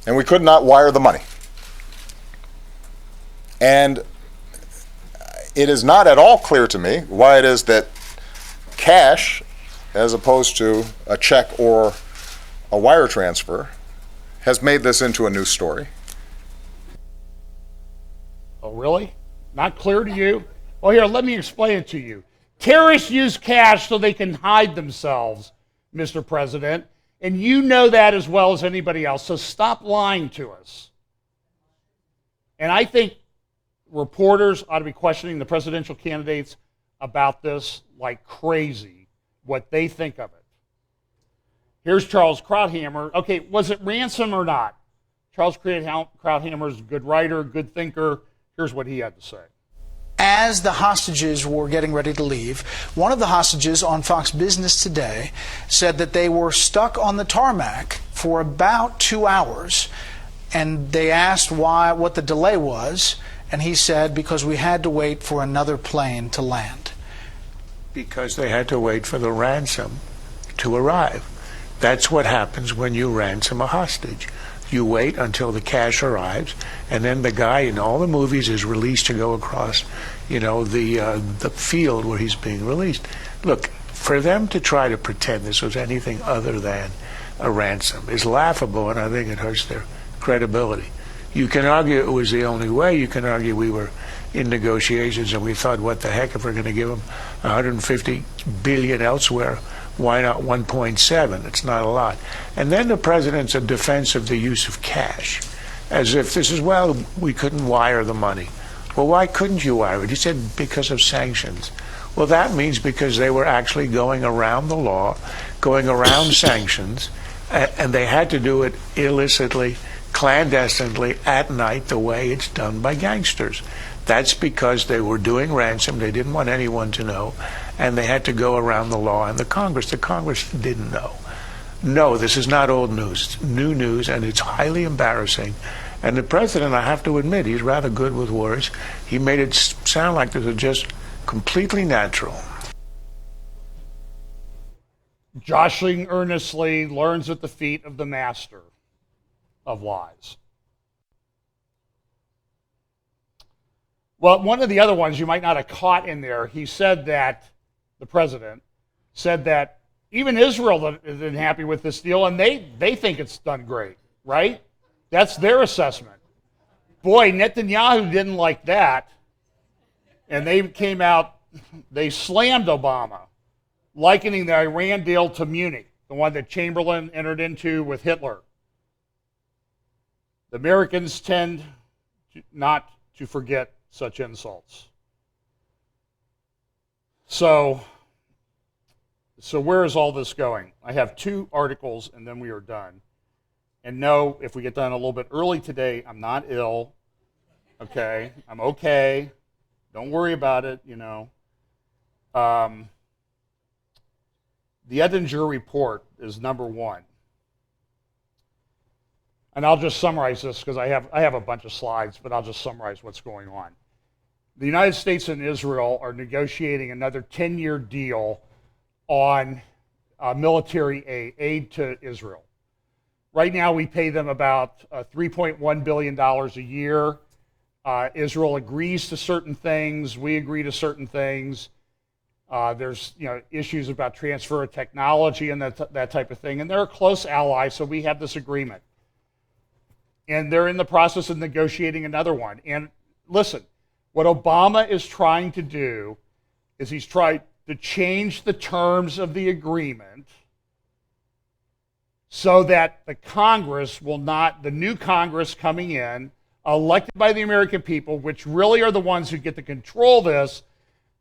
E: And we could not wire the money. And it is not at all clear to me why it is that cash, as opposed to a check or a wire transfer, has made this into a news story.
A: Oh, really? Not clear to you? Well, here, let me explain it to you. Terrorists use cash so they can hide themselves, Mr. President, and you know that as well as anybody else, so stop lying to us. And I think reporters ought to be questioning the presidential candidates about this like crazy, what they think of it. Here's Charles Krauthammer. Okay, was it ransom or not? Charles Krauthammer is a good writer, good thinker. Here's what he had to say.
F: As the hostages were getting ready to leave, one of the hostages on Fox Business Today said that they were stuck on the tarmac for about 2 hours, and they asked what the delay was, and he said, because we had to wait for another plane to land.
G: Because they had to wait for the ransom to arrive. That's what happens when you ransom a hostage. You wait until the cash arrives, and then the guy in all the movies is released to go across, the field where he's being released. Look, for them to try to pretend this was anything other than a ransom is laughable, and I think it hurts their credibility. You can argue it was the only way. You can argue we were in negotiations and we thought, what the heck, if we're going to give them 150 billion elsewhere, why not 1.7? It's not a lot. And then the president's a defense of the use of cash, as if this is, well, we couldn't wire the money. Well, why couldn't you wire it? He said because of sanctions. Well, that means because they were actually going around the law, going around sanctions, and they had to do it illicitly, clandestinely, at night, the way it's done by gangsters. That's because they were doing ransom. They didn't want anyone to know, and they had to go around the law and the Congress. The Congress didn't know. No, this is not old news. It's new news, and it's highly embarrassing. And the president, I have to admit, he's rather good with words. He made it sound like this was just completely natural.
A: Joshing earnestly learns at the feet of the master of lies. Well, one of the other ones you might not have caught in there, he said that, the president said that even Israel isn't happy with this deal, and they think it's done great, right? That's their assessment. Boy, Netanyahu didn't like that, and they came out, they slammed Obama, likening the Iran deal to Munich, the one that Chamberlain entered into with Hitler. The Americans tend not to forget such insults. So where is all this going? I have 2 articles and then we are done. And no, if we get done a little bit early today, I'm not ill. Okay? I'm okay. Don't worry about it, you know. The Edinger report is number 1. And I'll just summarize this because I have a bunch of slides, but I'll just summarize what's going on. The United States and Israel are negotiating another 10-year deal on military aid to Israel. Right now, we pay them about $3.1 billion a year. Israel agrees to certain things. We agree to certain things. There's issues about transfer of technology and that type of thing. And they're a close ally, so we have this agreement. And they're in the process of negotiating another one. And listen, what Obama is trying to do is he's trying to change the terms of the agreement so that the Congress will not, the new Congress coming in, elected by the American people, which really are the ones who get to control this,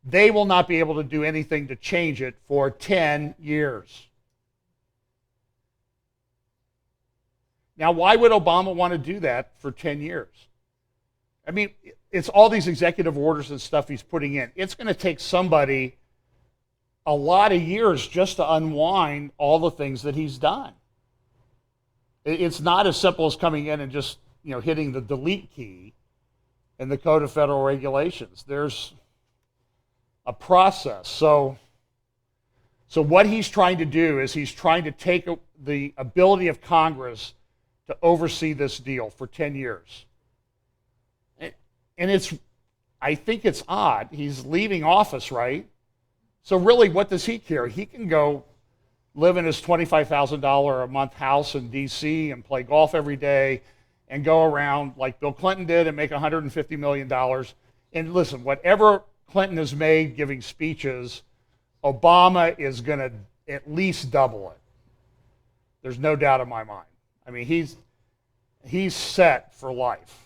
A: they will not be able to do anything to change it for 10 years. Now, why would Obama want to do that for 10 years? I mean, it's all these executive orders and stuff he's putting in. It's going to take somebody a lot of years just to unwind all the things that he's done. It's not as simple as coming in and just, hitting the delete key in the Code of Federal Regulations. There's a process. So what he's trying to do is he's trying to take the ability of Congress to oversee this deal for 10 years. And I think it's odd. He's leaving office, right? So really, what does he care? He can go live in his $25,000 a month house in D.C. and play golf every day and go around like Bill Clinton did and make $150 million. And listen, whatever Clinton has made giving speeches, Obama is going to at least double it. There's no doubt in my mind. I mean, he's set for life.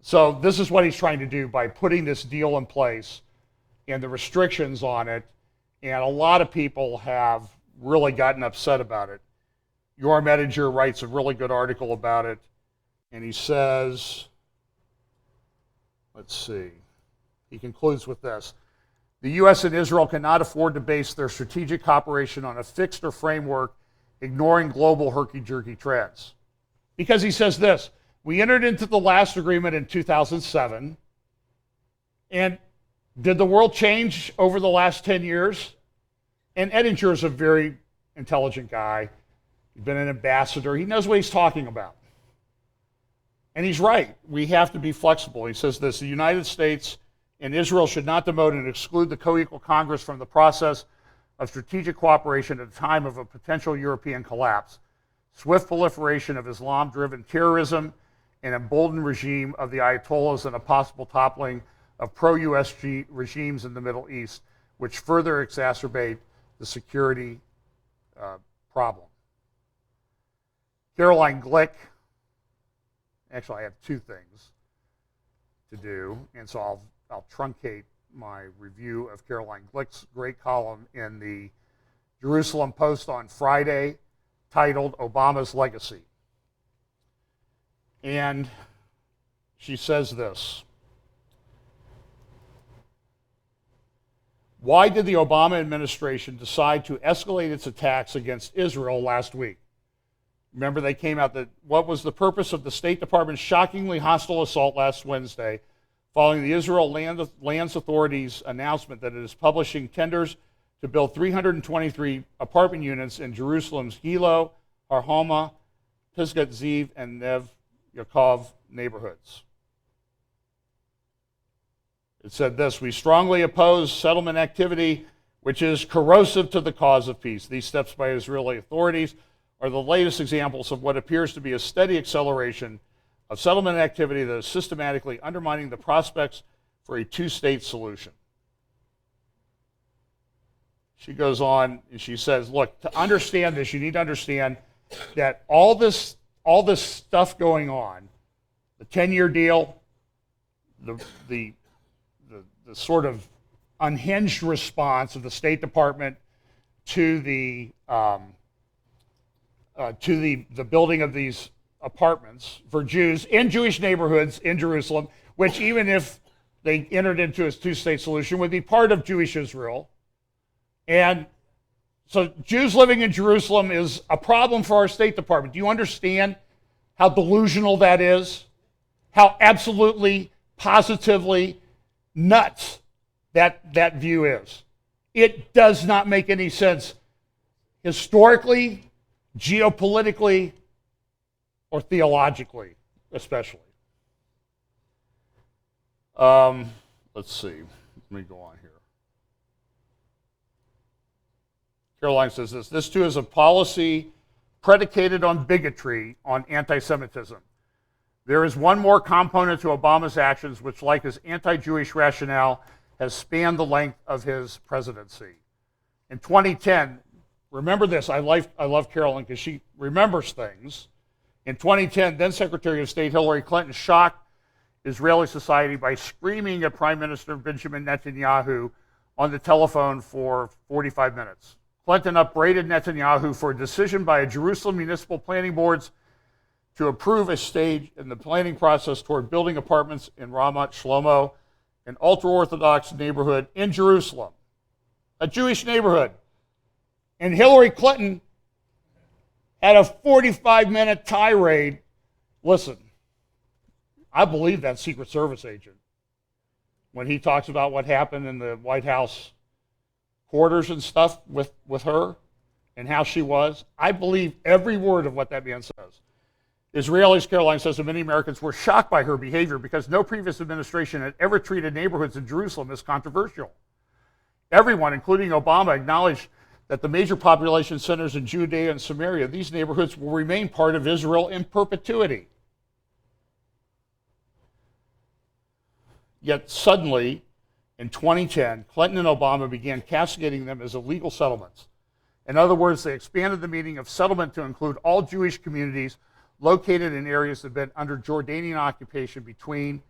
A: So this is what he's trying to do by putting this deal in place and the restrictions on it. And a lot of people have really gotten upset about it. Yorm Edinger writes a really good article about it. And he says, let's see, he concludes with this. The U.S. and Israel cannot afford to base their strategic cooperation on a fixed or framework ignoring global herky-jerky trends. Because he says this, we entered into the last agreement in 2007, and did the world change over the last 10 years? And Edinger is a very intelligent guy. He's been an ambassador. He knows what he's talking about. And he's right. We have to be flexible. He says this, the United States and Israel should not demote and exclude the co-equal Congress from the process of strategic cooperation at a time of a potential European collapse, swift proliferation of Islam-driven terrorism, an emboldened regime of the Ayatollahs, and a possible toppling of pro-U.S. regimes in the Middle East, which further exacerbate the security problem. Caroline Glick, actually I have 2 things to do, and so I'll truncate my review of Caroline Glick's great column in the Jerusalem Post on Friday titled Obama's Legacy. And she says this, why did the Obama administration decide to escalate its attacks against Israel last week? Remember, they came out that what was the purpose of the State Department's shockingly hostile assault last Wednesday following the Israel Lands Authority's announcement that it is publishing tenders to build 323 apartment units in Jerusalem's Hilo, Har Homa, Pisgat Ziv, and Nev Yaakov neighborhoods. It said this, we strongly oppose settlement activity which is corrosive to the cause of peace. These steps by Israeli authorities are the latest examples of what appears to be a steady acceleration of settlement activity that is systematically undermining the prospects for a two-state solution. She goes on and she says, look, to understand this, you need to understand that all this stuff going on, the 10-year deal, the sort of unhinged response of the State Department to the building of these apartments for Jews in Jewish neighborhoods in Jerusalem, which even if they entered into a two-state solution would be part of Jewish Israel. And so Jews living in Jerusalem is a problem for our State Department. Do you understand how delusional that is? How absolutely, positively nuts that view is. It does not make any sense historically, geopolitically, or theologically, especially. Let's see. Let me go on here. Caroline says this. This too is a policy predicated on bigotry, on anti-Semitism. There is one more component to Obama's actions which, like his anti-Jewish rationale, has spanned the length of his presidency. In 2010, remember this, I love Caroline because she remembers things. In 2010, then Secretary of State Hillary Clinton shocked Israeli society by screaming at Prime Minister Benjamin Netanyahu on the telephone for 45 minutes. Clinton upbraided Netanyahu for a decision by a Jerusalem municipal planning boards to approve a stage in the planning process toward building apartments in Ramat Shlomo, an ultra-Orthodox neighborhood in Jerusalem, a Jewish neighborhood. And Hillary Clinton had a 45-minute tirade. Listen, I believe that Secret Service agent when he talks about what happened in the White House quarters and stuff with her and how she was. I believe every word of what that man says. Israelis, Caroline says, and many Americans were shocked by her behavior because no previous administration had ever treated neighborhoods in Jerusalem as controversial. Everyone, including Obama, acknowledged that the major population centers in Judea and Samaria, these neighborhoods will remain part of Israel in perpetuity. Yet suddenly, in 2010, Clinton and Obama began castigating them as illegal settlements. In other words, they expanded the meaning of settlement to include all Jewish communities located in areas that have been under Jordanian occupation between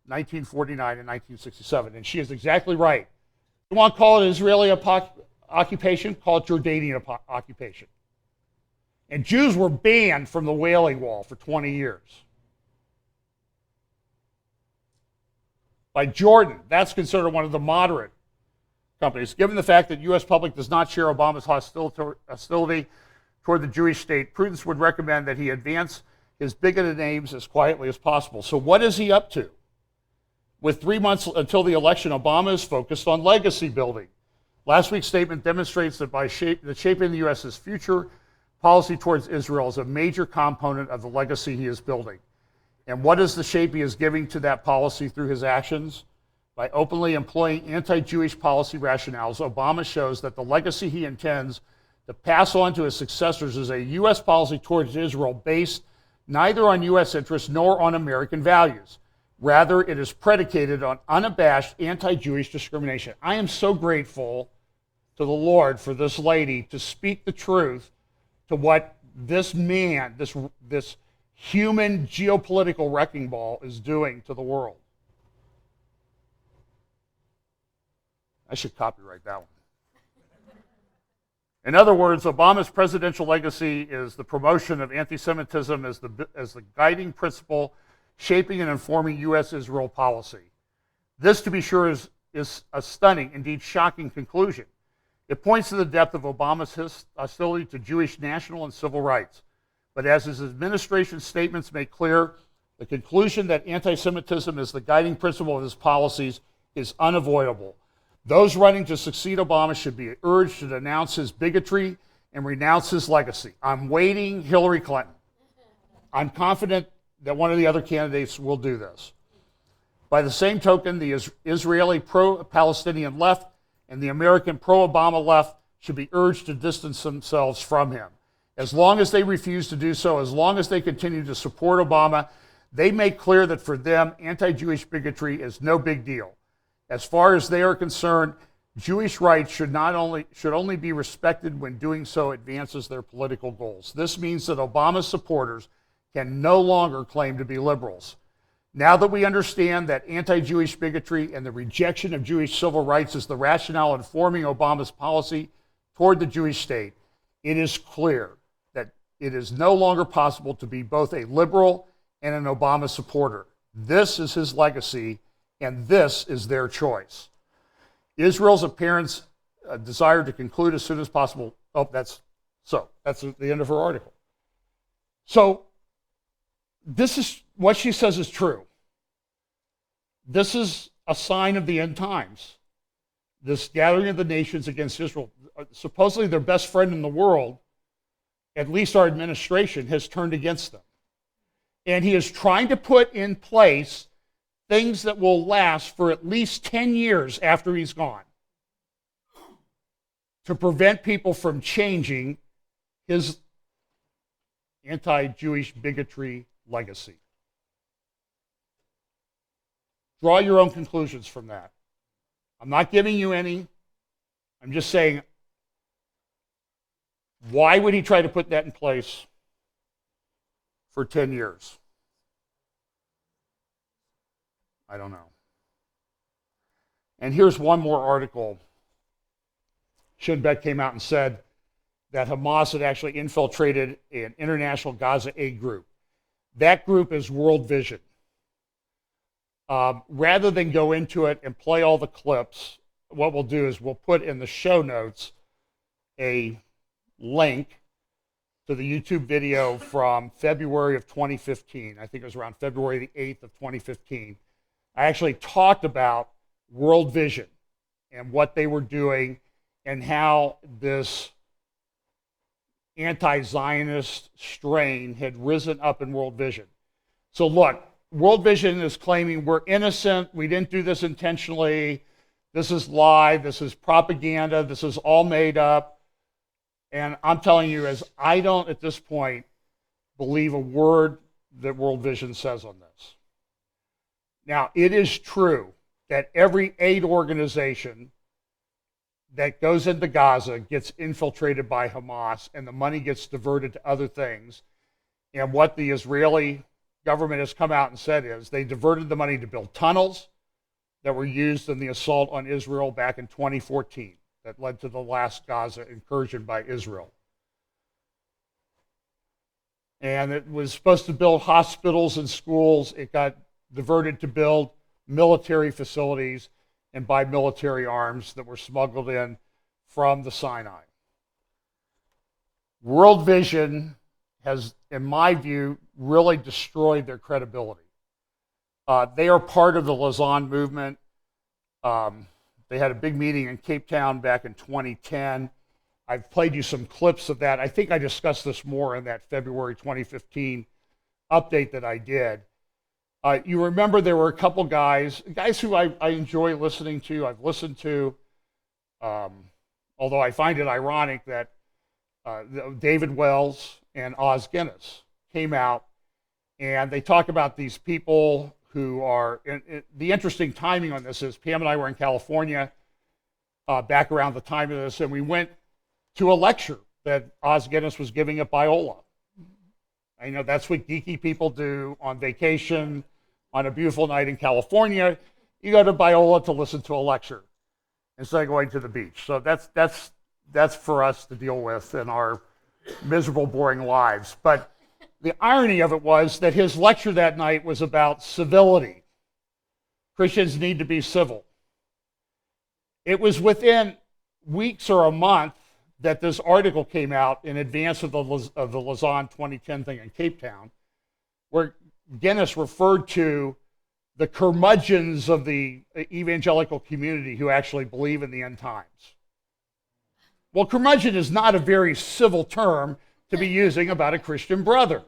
A: 1949 and 1967. And she is exactly right. You want to call it Israeli occupation? Call it Jordanian occupation. And Jews were banned from the Wailing Wall for 20 years. By Jordan, that's considered one of the moderate companies. Given the fact that U.S. public does not share Obama's hostility toward the Jewish state, prudence would recommend that he advance his bigoted aims as quietly as possible. So what is he up to? With 3 months until the election, Obama is focused on legacy building. Last week's statement demonstrates that by shaping the U.S.'s future policy towards Israel is a major component of the legacy he is building. And what is the shape he is giving to that policy through his actions? By openly employing anti-Jewish policy rationales, Obama shows that the legacy he intends to pass on to his successors is a U.S. policy towards Israel based neither on U.S. interests nor on American values. Rather, it is predicated on unabashed anti-Jewish discrimination. I am so grateful to the Lord for this lady to speak the truth to what this man, this human geopolitical wrecking ball is doing to the world. I should copyright that one. In other words, Obama's presidential legacy is the promotion of anti-Semitism as the guiding principle shaping and informing U.S. Israel policy. This, to be sure, is a stunning, indeed shocking conclusion. It points to the depth of Obama's hostility to Jewish national and civil rights. But as his administration's statements make clear, the conclusion that anti-Semitism is the guiding principle of his policies is unavoidable. Those running to succeed Obama should be urged to denounce his bigotry and renounce his legacy. I'm waiting Hillary Clinton. I'm confident that one of the other candidates will do this. By the same token, the Israeli pro-Palestinian left and the American pro-Obama left should be urged to distance themselves from him. As long as they refuse to do so, as long as they continue to support Obama, they make clear that for them, anti-Jewish bigotry is no big deal. As far as they are concerned, Jewish rights should only be respected when doing so advances their political goals. This means that Obama's supporters can no longer claim to be liberals. Now that we understand that anti-Jewish bigotry and the rejection of Jewish civil rights is the rationale informing Obama's policy toward the Jewish state, it is clear that it is no longer possible to be both a liberal and an Obama supporter. This is his legacy, and this is their choice. Israel's apparent desire to conclude as soon as possible. Oh, that's the end of her article. So this is what she says is true. This is a sign of the end times. This gathering of the nations against Israel, supposedly their best friend in the world, at least our administration, has turned against them. And he is trying to put in place things that will last for at least 10 years after he's gone to prevent people from changing his anti-Jewish bigotry legacy. Draw your own conclusions from that. I'm not giving you any. I'm just saying, why would he try to put that in place for 10 years? I don't know. And here's one more article. Shin Bet came out and said that Hamas had actually infiltrated an international Gaza aid group. That group is World Vision. Rather than go into it and play all the clips, what we'll do is we'll put in the show notes a link to the YouTube video from February of 2015. I think it was around February the 8th of 2015. I actually talked about World Vision and what they were doing and how this anti-Zionist strain had risen up in World Vision. So look, World Vision is claiming we're innocent, we didn't do this intentionally, this is lie, this is propaganda, this is all made up. And I'm telling you, as I don't at this point believe a word that World Vision says on this. Now, it is true that every aid organization that goes into Gaza gets infiltrated by Hamas and the money gets diverted to other things. And what the Israeli government has come out and said is they diverted the money to build tunnels that were used in the assault on Israel back in 2014 that led to the last Gaza incursion by Israel. And it was supposed to build hospitals and schools. It got diverted to build military facilities and buy military arms that were smuggled in from the Sinai. World Vision has, in my view, really destroyed their credibility. They are part of the Lausanne movement. They had a big meeting in Cape Town back in 2010. I've played you some clips of that. I think I discussed this more in that February 2015 update that I did. You remember there were a couple guys who I enjoy listening to, I've listened to, although I find it ironic that David Wells and Oz Guinness came out and they talk about these people who are, the interesting timing on this is Pam and I were in California back around the time of this, and we went to a lecture that Oz Guinness was giving at Biola. I know that's what geeky people do on vacation, on a beautiful night in California. You go to Biola to listen to a lecture instead of going to the beach. So that's for us to deal with in our miserable, boring lives. But the irony of it was that his lecture that night was about civility. Christians need to be civil. It was within weeks or a month that this article came out in advance of the Lausanne 2010 thing in Cape Town, where Guinness referred to the curmudgeons of the evangelical community who actually believe in the end times. Well, curmudgeon is not a very civil term to be using about a Christian brother.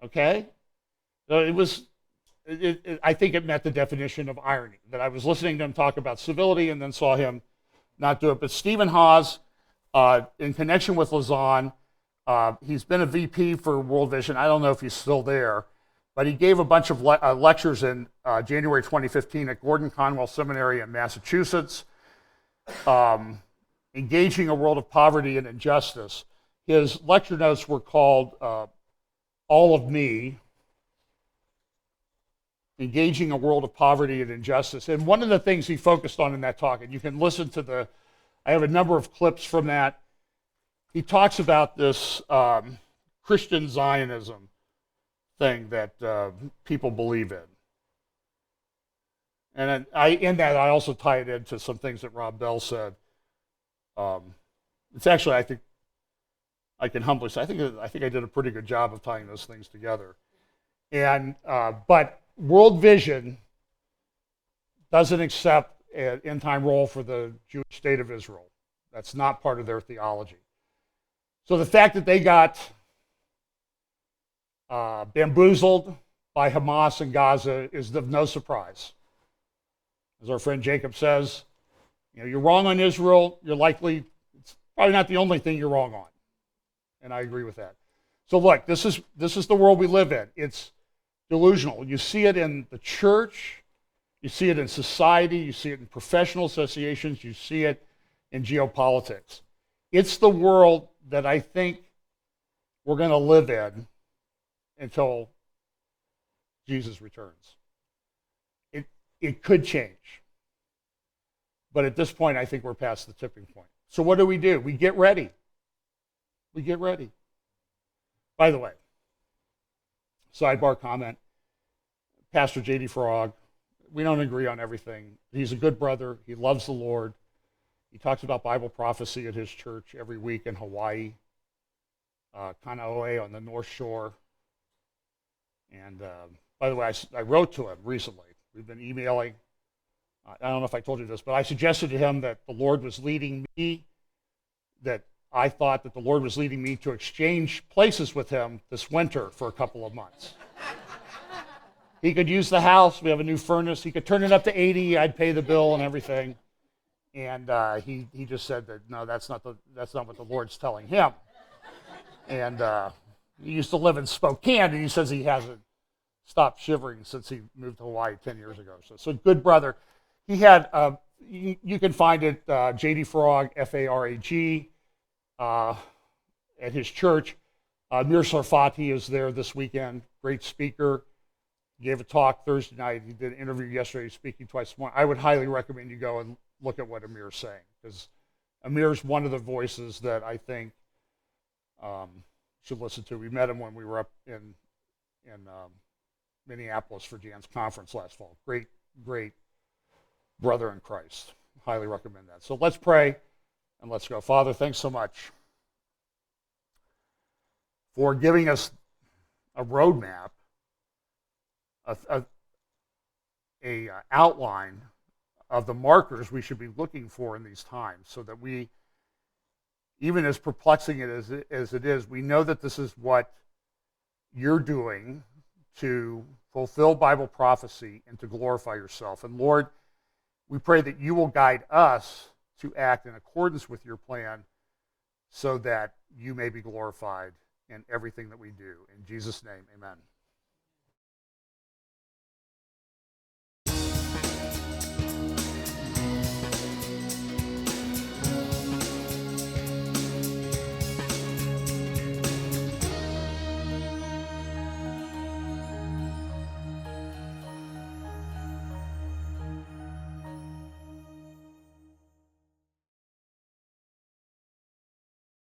A: Okay? So I think it met the definition of irony, that I was listening to him talk about civility and then saw him not do it. But Stephen Hawes, in connection with Lausanne, he's been a VP for World Vision. I don't know if he's still there, but he gave a bunch of lectures in January 2015 at Gordon Conwell Seminary in Massachusetts, engaging a world of poverty and injustice. His lecture notes were called All of Me. engaging a world of poverty and injustice. And one of the things he focused on in that talk, and you can listen to I have a number of clips from that. He talks about this Christian Zionism thing that people believe in. And in that, I also tie it into some things that Rob Bell said. It's actually, I think, I can humbly say, I think I did a pretty good job of tying those things together. And but World Vision doesn't accept an end-time role for the Jewish state of Israel. That's not part of their theology. So the fact that they got bamboozled by Hamas in Gaza is of no surprise. As our friend Jacob says, you're wrong on Israel. It's probably not the only thing you're wrong on. And I agree with that. So look, this is the world we live in. It's delusional. You see it in the church. You see it in society. You see it in professional associations. You see it in geopolitics. It's the world that I think we're going to live in until Jesus returns. It could change. But at this point, I think we're past the tipping point. So what do? We get ready. We get ready. By the way, sidebar comment, Pastor J.D. Frog, we don't agree on everything. He's a good brother. He loves the Lord. He talks about Bible prophecy at his church every week in Hawaii, Kanaoe on the North Shore. And by the way, I wrote to him recently. We've been emailing. I don't know if I told you this, but I suggested to him that the Lord was leading me, that I thought that the Lord was leading me to exchange places with him this winter for a couple of months. He could use the house. We have a new furnace. He could turn it up to 80. I'd pay the bill and everything. And he just said that, no, that's not what the Lord's telling him. And he used to live in Spokane, and he says he hasn't stopped shivering since he moved to Hawaii 10 years ago. So good brother. He had, you can find it, J.D. Farag, F-A-R-A-G, at his church. Mir Sarfati is there this weekend, great speaker. He gave a talk Thursday night. He did an interview yesterday, speaking twice more. I would highly recommend you go and look at what Amir's saying, because Amir's one of the voices that I think should listen to. We met him when we were up in Minneapolis for Jan's conference last fall. Great brother in Christ. Highly recommend that. So let's pray and let's go. Father, thanks so much for giving us a roadmap, a outline of the markers we should be looking for in these times, so that we, even as perplexing it as it is, we know that this is what you're doing to fulfill Bible prophecy and to glorify yourself. And Lord, we pray that you will guide us to act in accordance with your plan, so that you may be glorified in everything that we do. In Jesus' name, amen.